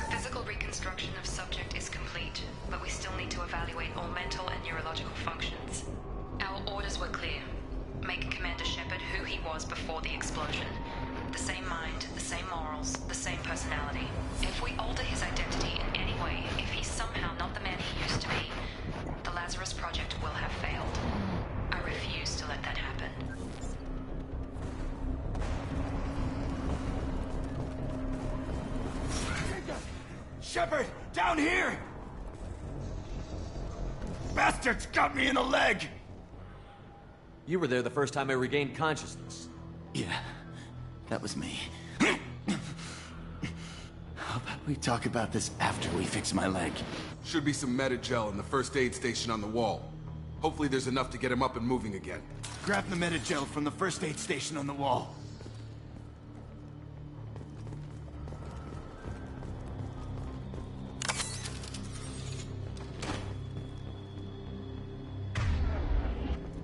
Physical reconstruction of subject is complete, but we still need to evaluate all mental and neurological functions. Our orders were clear. Make Commander Shepard who he was before the explosion. The same mind, the same morals, the same personality. If we alter his identity in any way, if he's somehow not the man he used to be, the Lazarus Project will have failed. I refuse to let that happen. Shepard, down here! Bastards got me in the leg! You were there the first time I regained consciousness. Yeah, that was me. How about we talk about this after we fix my leg? Should be some Medi-gel in the first aid station on the wall. Hopefully there's enough to get him up and moving again. Grab the Medi-gel from the first aid station on the wall.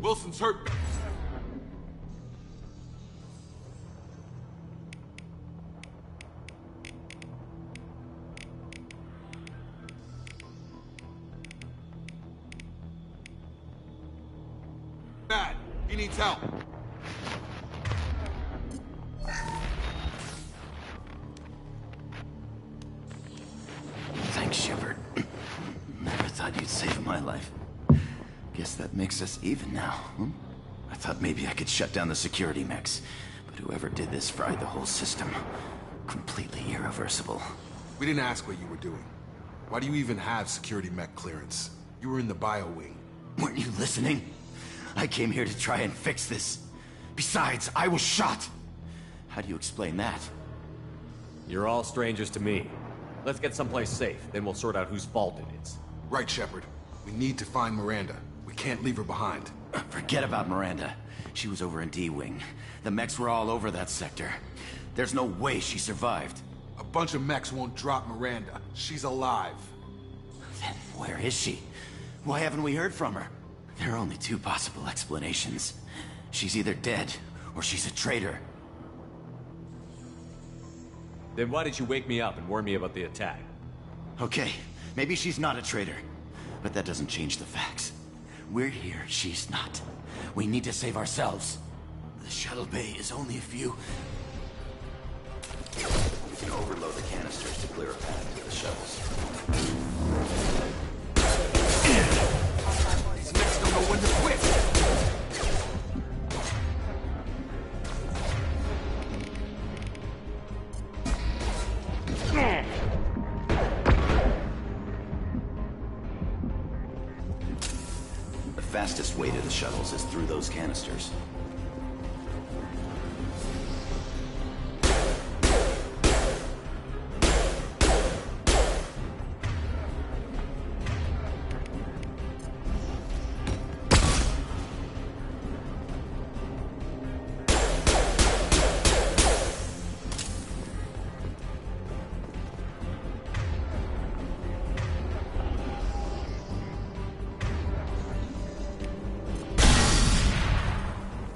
Wilson's hurt. Bad. He needs help. Thanks, Shepard. Never thought you'd save my life. Guess that makes us even now, hmm? I thought maybe I could shut down the security mechs, but whoever did this fried the whole system. Completely irreversible. We didn't ask what you were doing. Why do you even have security mech clearance? You were in the bio wing. Weren't you listening? I came here to try and fix this. Besides, I was shot. How do you explain that? You're all strangers to me. Let's get someplace safe, then we'll sort out whose fault it is. Right, Shepard. We need to find Miranda. We can't leave her behind. Forget about Miranda. She was over in D-Wing. The mechs were all over that sector. There's no way she survived. A bunch of mechs won't drop Miranda. She's alive. Then where is she? Why haven't we heard from her? There are only two possible explanations. She's either dead, or she's a traitor. Then why did you wake me up and warn me about the attack? Okay, maybe she's not a traitor. But that doesn't change the facts. We're here, she's not. We need to save ourselves. The shuttle bay is only a few... We can overload the canisters to clear a path to the shuttles. These mechs don't know when to quit! The fastest way to the shuttles is through those canisters.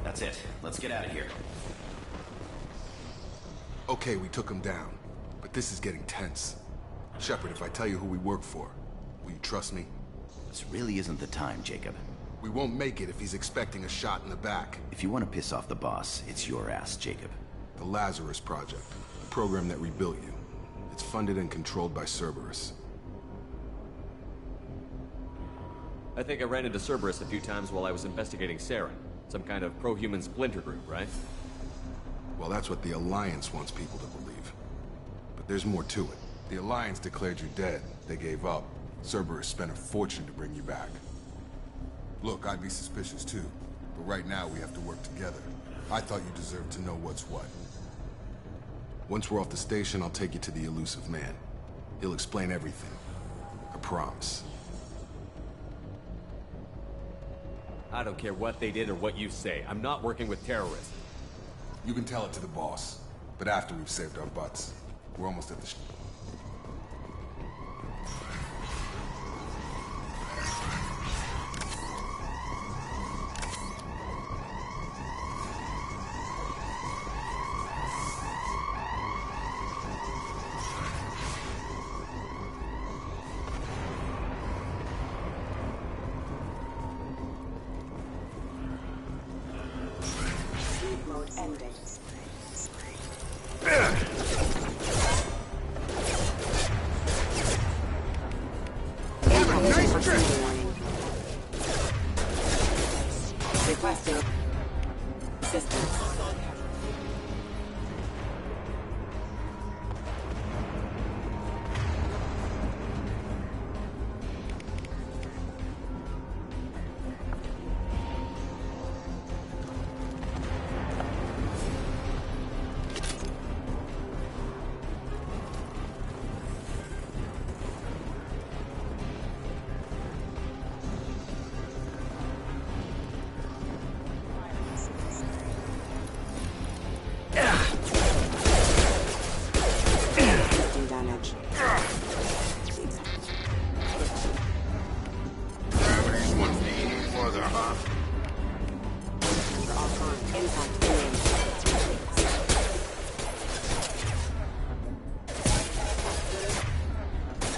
That's it. Let's get out of here. Okay, we took him down. But this is getting tense. Shepard, if I tell you who we work for, will you trust me? This really isn't the time, Jacob. We won't make it if he's expecting a shot in the back. If you want to piss off the boss, it's your ass, Jacob. The Lazarus Project, a program that rebuilt you. It's funded and controlled by Cerberus. I think I ran into Cerberus a few times while I was investigating Saren. Some kind of pro-human splinter group, right? Well, that's what the Alliance wants people to believe. But there's more to it. The Alliance declared you dead. They gave up. Cerberus spent a fortune to bring you back. Look, I'd be suspicious too. But right now, we have to work together. I thought you deserved to know what's what. Once we're off the station, I'll take you to the elusive man. He'll explain everything. I promise. I don't care what they did or what you say. I'm not working with terrorists. You can tell it to the boss. But after we've saved our butts. We're almost at the Requesting assistance. Damage. Gravity's one feet further, huh? Impact image.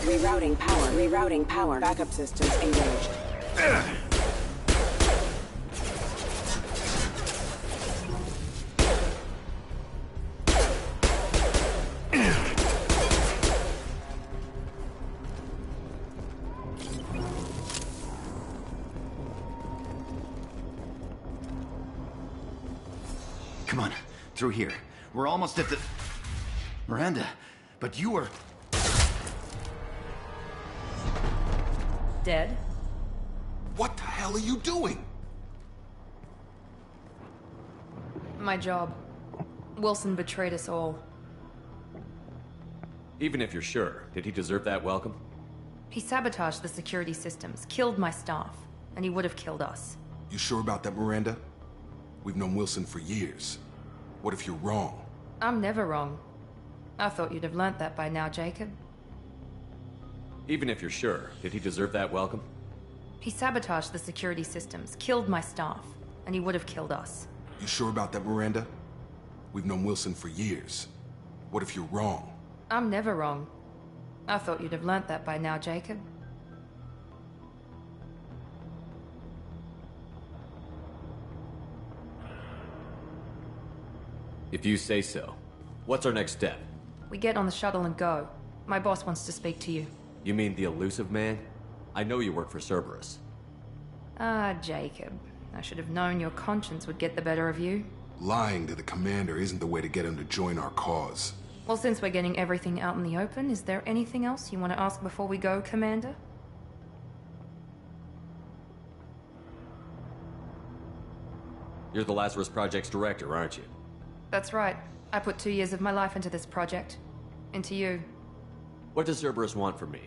Rerouting power. Rerouting power. Backup systems engaged. Come on, through here. We're almost at the... Miranda, but you were... Dead? What the hell are you doing? My job. Wilson betrayed us all. Even if you're sure, did he deserve that welcome? He sabotaged the security systems, killed my staff, and he would have killed us. You sure about that, Miranda? We've known Wilson for years. What if you're wrong? I'm never wrong. I thought you'd have learnt that by now, Jacob. Even if you're sure, did he deserve that welcome? He sabotaged the security systems, killed my staff, and he would have killed us. You sure about that, Miranda? We've known Wilson for years. What if you're wrong? I'm never wrong. I thought you'd have learnt that by now, Jacob. If you say so. What's our next step? We get on the shuttle and go. My boss wants to speak to you. You mean the elusive man? I know you work for Cerberus. Ah, Jacob. I should have known your conscience would get the better of you. Lying to the commander isn't the way to get him to join our cause. Well, since we're getting everything out in the open, is there anything else you want to ask before we go, Commander? You're the Lazarus Project's director, aren't you? That's right. I put 2 years of my life into this project. Into you. What does Cerberus want from me?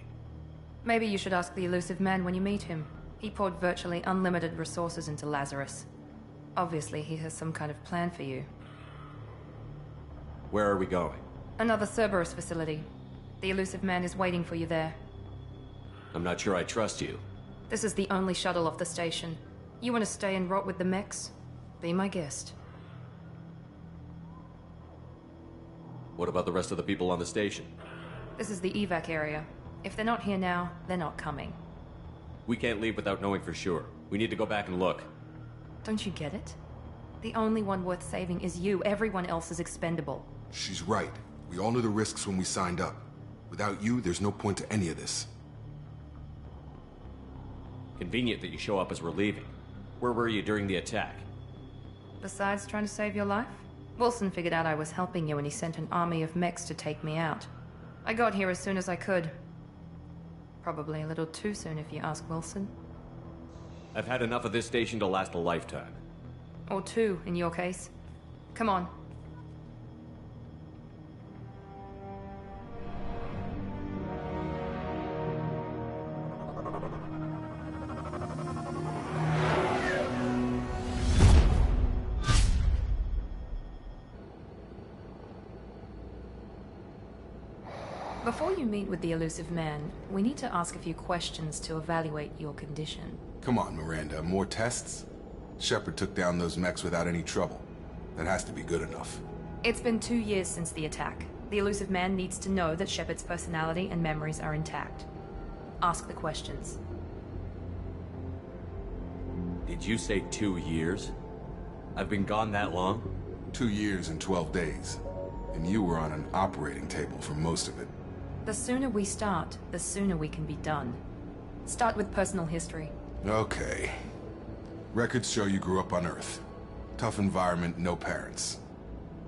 Maybe you should ask the elusive man when you meet him. He poured virtually unlimited resources into Lazarus. Obviously, he has some kind of plan for you. Where are we going? Another Cerberus facility. The elusive man is waiting for you there. I'm not sure I trust you. This is the only shuttle off the station. You want to stay and rot with the mechs? Be my guest. What about the rest of the people on the station? This is the evac area. If they're not here now, they're not coming. We can't leave without knowing for sure. We need to go back and look. Don't you get it? The only one worth saving is you. Everyone else is expendable. She's right. We all knew the risks when we signed up. Without you, there's no point to any of this. Convenient that you show up as we're leaving. Where were you during the attack? Besides trying to save your life? Wilson figured out I was helping you and he sent an army of mechs to take me out. I got here as soon as I could. Probably a little too soon if you ask Wilson. I've had enough of this station to last a lifetime. Or two, in your case. Come on. Before you meet with the elusive man, we need to ask a few questions to evaluate your condition. Come on, Miranda. More tests? Shepard took down those mechs without any trouble. That has to be good enough. It's been 2 years since the attack. The elusive man needs to know that Shepard's personality and memories are intact. Ask the questions. Did you say 2 years? I've been gone that long? 2 years and 12 days. And you were on an operating table for most of it. The sooner we start, the sooner we can be done. Start with personal history. Okay. Records show you grew up on Earth. Tough environment, no parents.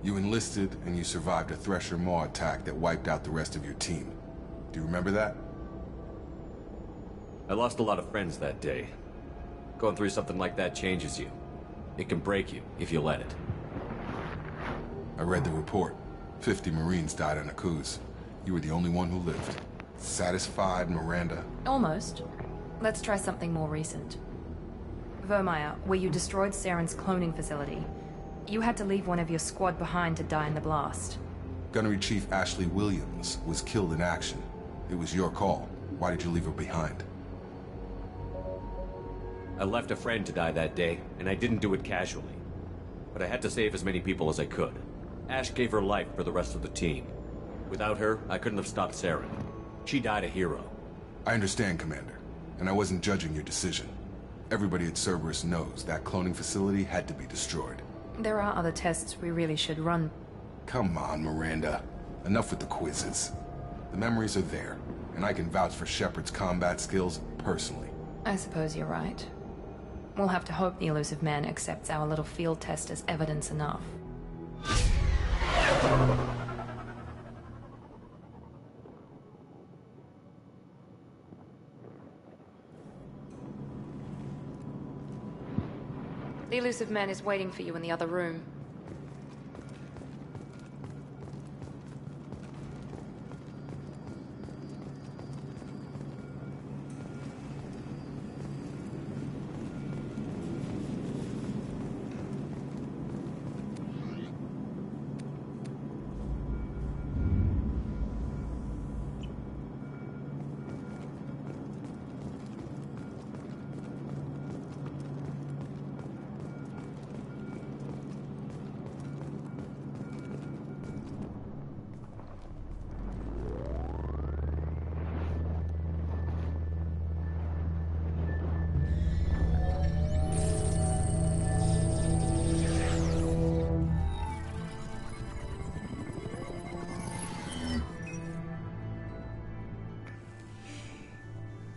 You enlisted, and you survived a Thresher Maw attack that wiped out the rest of your team. Do you remember that? I lost a lot of friends that day. Going through something like that changes you. It can break you, if you let it. I read the report. 50 Marines died on Akuz. You were the only one who lived. Satisfied, Miranda? Almost. Let's try something more recent. Vermeer, where you destroyed Saren's cloning facility. You had to leave one of your squad behind to die in the blast. Gunnery Chief Ashley Williams was killed in action. It was your call. Why did you leave her behind? I left a friend to die that day, and I didn't do it casually. But I had to save as many people as I could. Ash gave her life for the rest of the team. Without her, I couldn't have stopped Saren. She died a hero. I understand, Commander. And I wasn't judging your decision. Everybody at Cerberus knows that cloning facility had to be destroyed. There are other tests we really should run. Come on, Miranda. Enough with the quizzes. The memories are there, and I can vouch for Shepard's combat skills personally. I suppose you're right. We'll have to hope the elusive man accepts our little field test as evidence enough. The elusive man is waiting for you in the other room.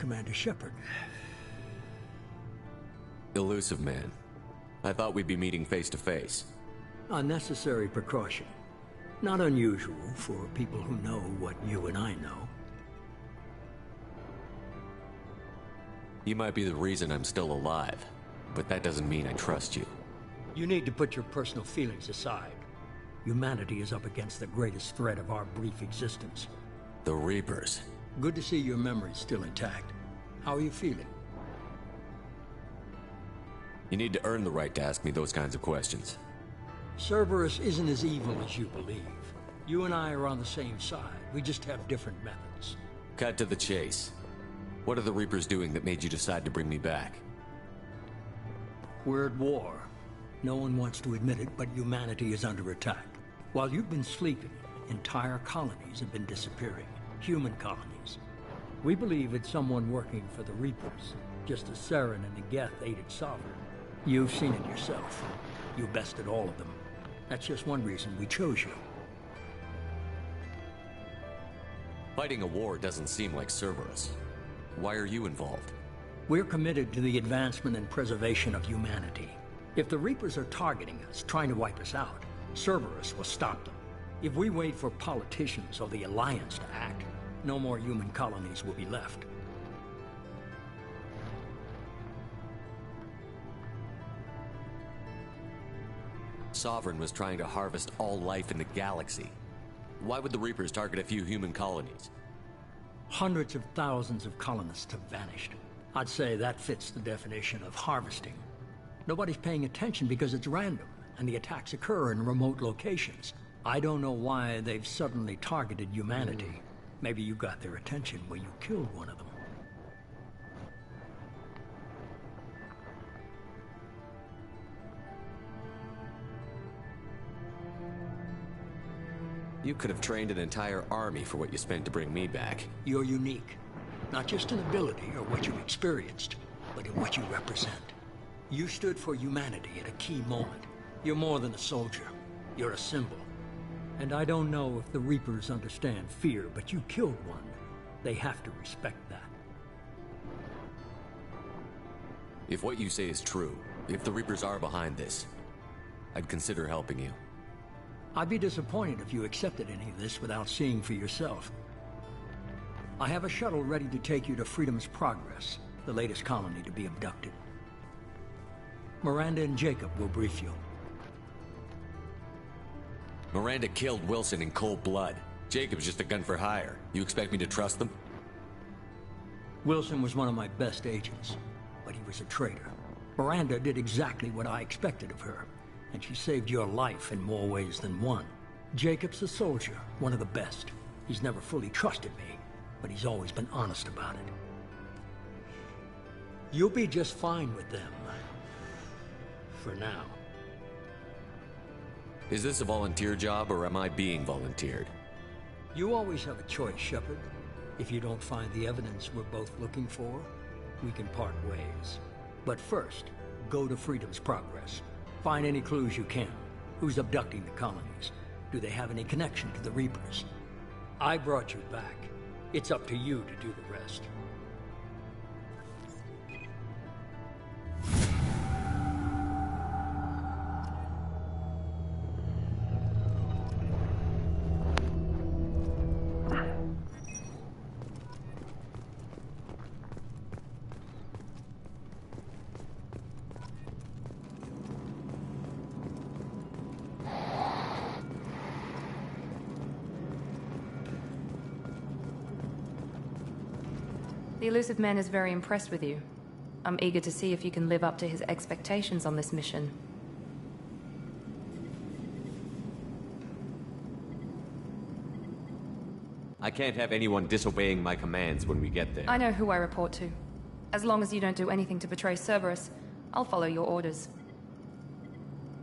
Commander Shepard. Elusive man. I thought we'd be meeting face to face. A necessary precaution. Not unusual for people who know what you and I know. You might be the reason I'm still alive, but that doesn't mean I trust you. You need to put your personal feelings aside. Humanity is up against the greatest threat of our brief existence. The Reapers. Good to see your memory's still intact. How are you feeling? You need to earn the right to ask me those kinds of questions. Cerberus isn't as evil as you believe. You and I are on the same side. We just have different methods. Cut to the chase. What are the Reapers doing that made you decide to bring me back? We're at war. No one wants to admit it, but humanity is under attack. While you've been sleeping, entire colonies have been disappearing. Human colonies. We believe it's someone working for the Reapers, just as Saren and Negeth aided Sovereign. You've seen it yourself. You bested all of them. That's just one reason we chose you. Fighting a war doesn't seem like Cerberus. Why are you involved? We're committed to the advancement and preservation of humanity. If the Reapers are targeting us, trying to wipe us out, Cerberus will stop them. If we wait for politicians or the Alliance to act, no more human colonies will be left. Sovereign was trying to harvest all life in the galaxy. Why would the Reapers target a few human colonies? Hundreds of thousands of colonists have vanished. I'd say that fits the definition of harvesting. Nobody's paying attention because it's random, and the attacks occur in remote locations. I don't know why they've suddenly targeted humanity. Maybe you got their attention when you killed one of them. You could have trained an entire army for what you spent to bring me back. You're unique. Not just in ability or what you experienced, but in what you represent. You stood for humanity at a key moment. You're more than a soldier. You're a symbol. And I don't know if the Reapers understand fear, but you killed one. They have to respect that. If what you say is true, if the Reapers are behind this, I'd consider helping you. I'd be disappointed if you accepted any of this without seeing for yourself. I have a shuttle ready to take you to Freedom's Progress, the latest colony to be abducted. Miranda and Jacob will brief you. Miranda killed Wilson in cold blood. Jacob's just a gun for hire. You expect me to trust them? Wilson was one of my best agents, but he was a traitor. Miranda did exactly what I expected of her, and she saved your life in more ways than one. Jacob's a soldier, one of the best. He's never fully trusted me, but he's always been honest about it. You'll be just fine with them. For now. Is this a volunteer job, or am I being volunteered? You always have a choice, Shepard. If you don't find the evidence we're both looking for, we can part ways. But first, go to Freedom's Progress. Find any clues you can. Who's abducting the colonies? Do they have any connection to the Reapers? I brought you back. It's up to you to do the rest. The elusive man is very impressed with you. I'm eager to see if you can live up to his expectations on this mission. I can't have anyone disobeying my commands when we get there. I know who I report to. As long as you don't do anything to betray Cerberus, I'll follow your orders.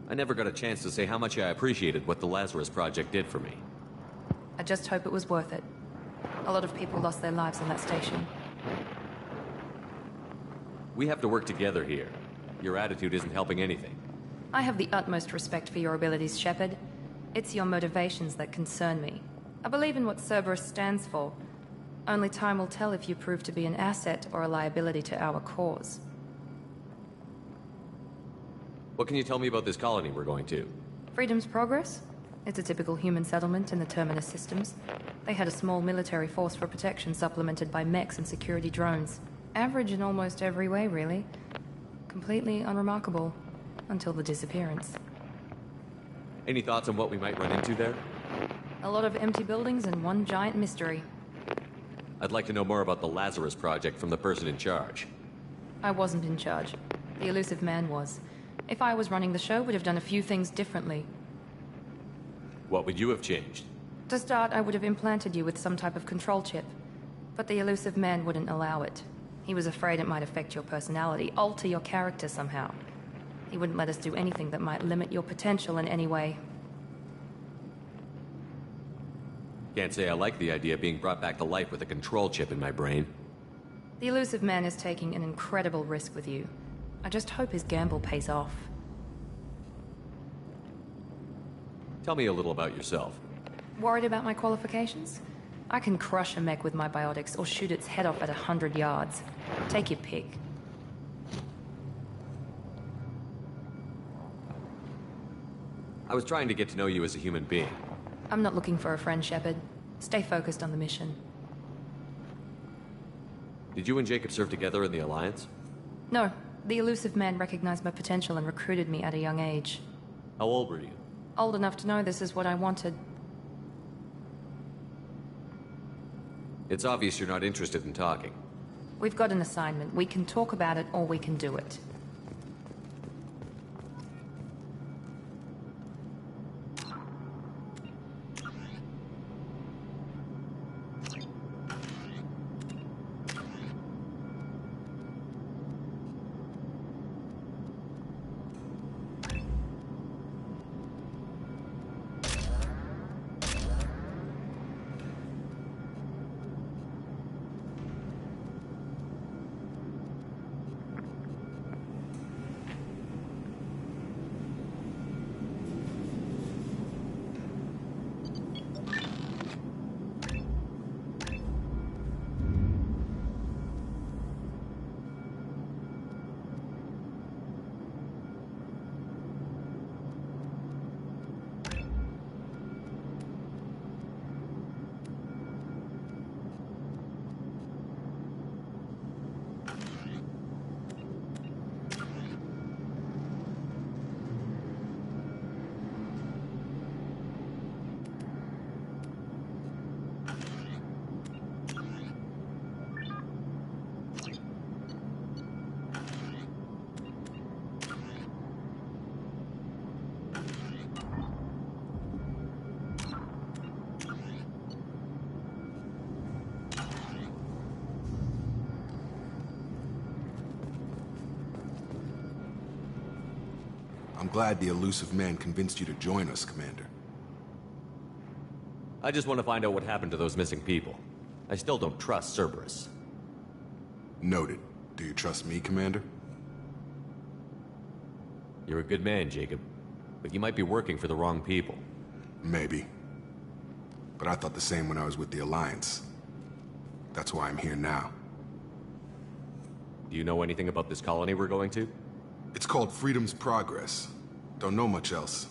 I never got a chance to say how much I appreciated what the Lazarus Project did for me. I just hope it was worth it. A lot of people lost their lives on that station. We have to work together here. Your attitude isn't helping anything. I have the utmost respect for your abilities, Shepard. It's your motivations that concern me. I believe in what Cerberus stands for, Only time will tell if you prove to be an asset or a liability to our cause. What can you tell me about this colony we're going to? Freedom's Progress? It's a typical human settlement in the Terminus systems. They had a small military force for protection supplemented by mechs and security drones. Average in almost every way, really. Completely unremarkable. Until the disappearance. Any thoughts on what we might run into there? A lot of empty buildings and one giant mystery. I'd like to know more about the Lazarus Project from the person in charge. I wasn't in charge. The elusive man was. If I was running the show, would have done a few things differently. What would you have changed? To start, I would have implanted you with some type of control chip. But the elusive man wouldn't allow it. He was afraid it might affect your personality, alter your character somehow. He wouldn't let us do anything that might limit your potential in any way. Can't say I like the idea of being brought back to life with a control chip in my brain. The elusive man is taking an incredible risk with you. I just hope his gamble pays off. Tell me a little about yourself. Worried about my qualifications? I can crush a mech with my biotics or shoot its head off at 100 yards. Take your pick. I was trying to get to know you as a human being. I'm not looking for a friend, Shepard. Stay focused on the mission. Did you and Jacob serve together in the Alliance? No. The elusive man recognized my potential and recruited me at a young age. How old were you? Old enough to know this is what I wanted. It's obvious you're not interested in talking. We've got an assignment. We can talk about it or we can do it. I'm glad the elusive man convinced you to join us, Commander. I just want to find out what happened to those missing people. I still don't trust Cerberus. Noted. Do you trust me, Commander? You're a good man, Jacob. But you might be working for the wrong people. Maybe. But I thought the same when I was with the Alliance. That's why I'm here now. Do you know anything about this colony we're going to? It's called Freedom's Progress. Don't know much else.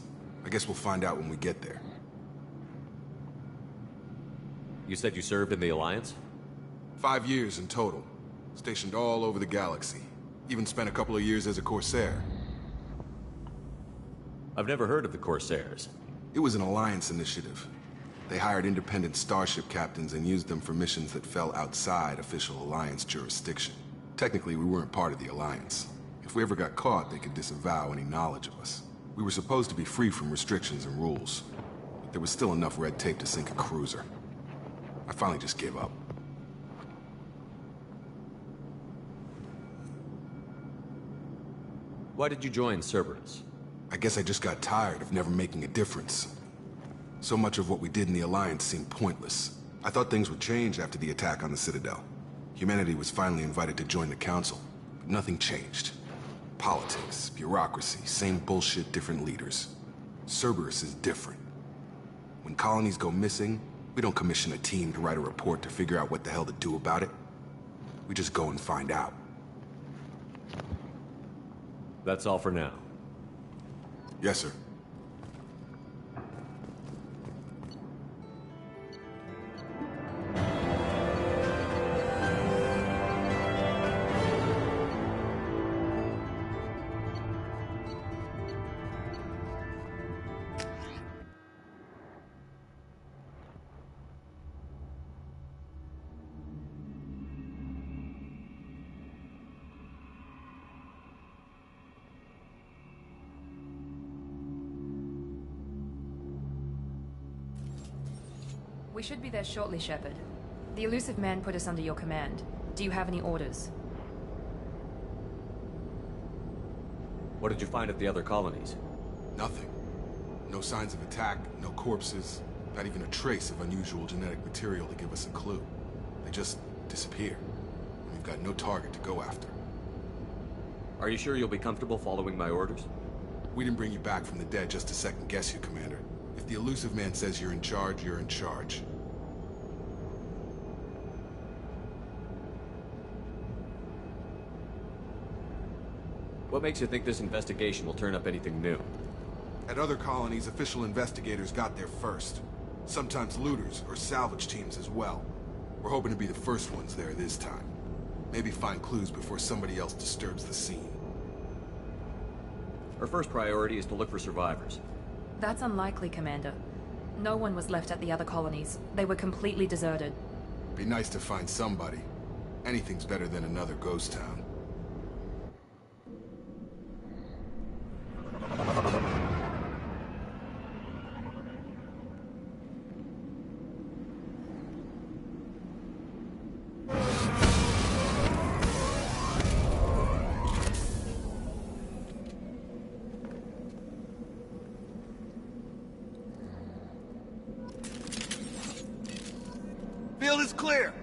I guess we'll find out when we get there. You said you served in the Alliance? 5 years in total. Stationed all over the galaxy. Even spent a couple of years as a Corsair. I've never heard of the Corsairs. It was an Alliance initiative. They hired independent starship captains and used them for missions that fell outside official Alliance jurisdiction. Technically, we weren't part of the Alliance. If we ever got caught, they could disavow any knowledge of us. We were supposed to be free from restrictions and rules. But there was still enough red tape to sink a cruiser. I finally just gave up. Why did you join Cerberus? I guess I just got tired of never making a difference. So much of what we did in the Alliance seemed pointless. I thought things would change after the attack on the Citadel. Humanity was finally invited to join the Council, but nothing changed. Politics, bureaucracy, same bullshit, different leaders. Cerberus is different. When colonies go missing, We don't commission a team to write a report to figure out what the hell to do about it. We just go and find out. That's all for now. Yes, sir. We should be there shortly, Shepard. The elusive man put us under your command. Do you have any orders? What did you find at the other colonies? Nothing. No signs of attack, no corpses, not even a trace of unusual genetic material to give us a clue. They just disappear. We've got no target to go after. Are you sure you'll be comfortable following my orders? We didn't bring you back from the dead just to second guess you, Commander. If the elusive man says you're in charge, you're in charge. What makes you think this investigation will turn up anything new? At other colonies, official investigators got there first. Sometimes looters or salvage teams as well. We're hoping to be the first ones there this time. Maybe find clues before somebody else disturbs the scene. Our first priority is to look for survivors. That's unlikely, Commander. No one was left at the other colonies. They were completely deserted. Be nice to find somebody. Anything's better than another ghost town. Field is clear.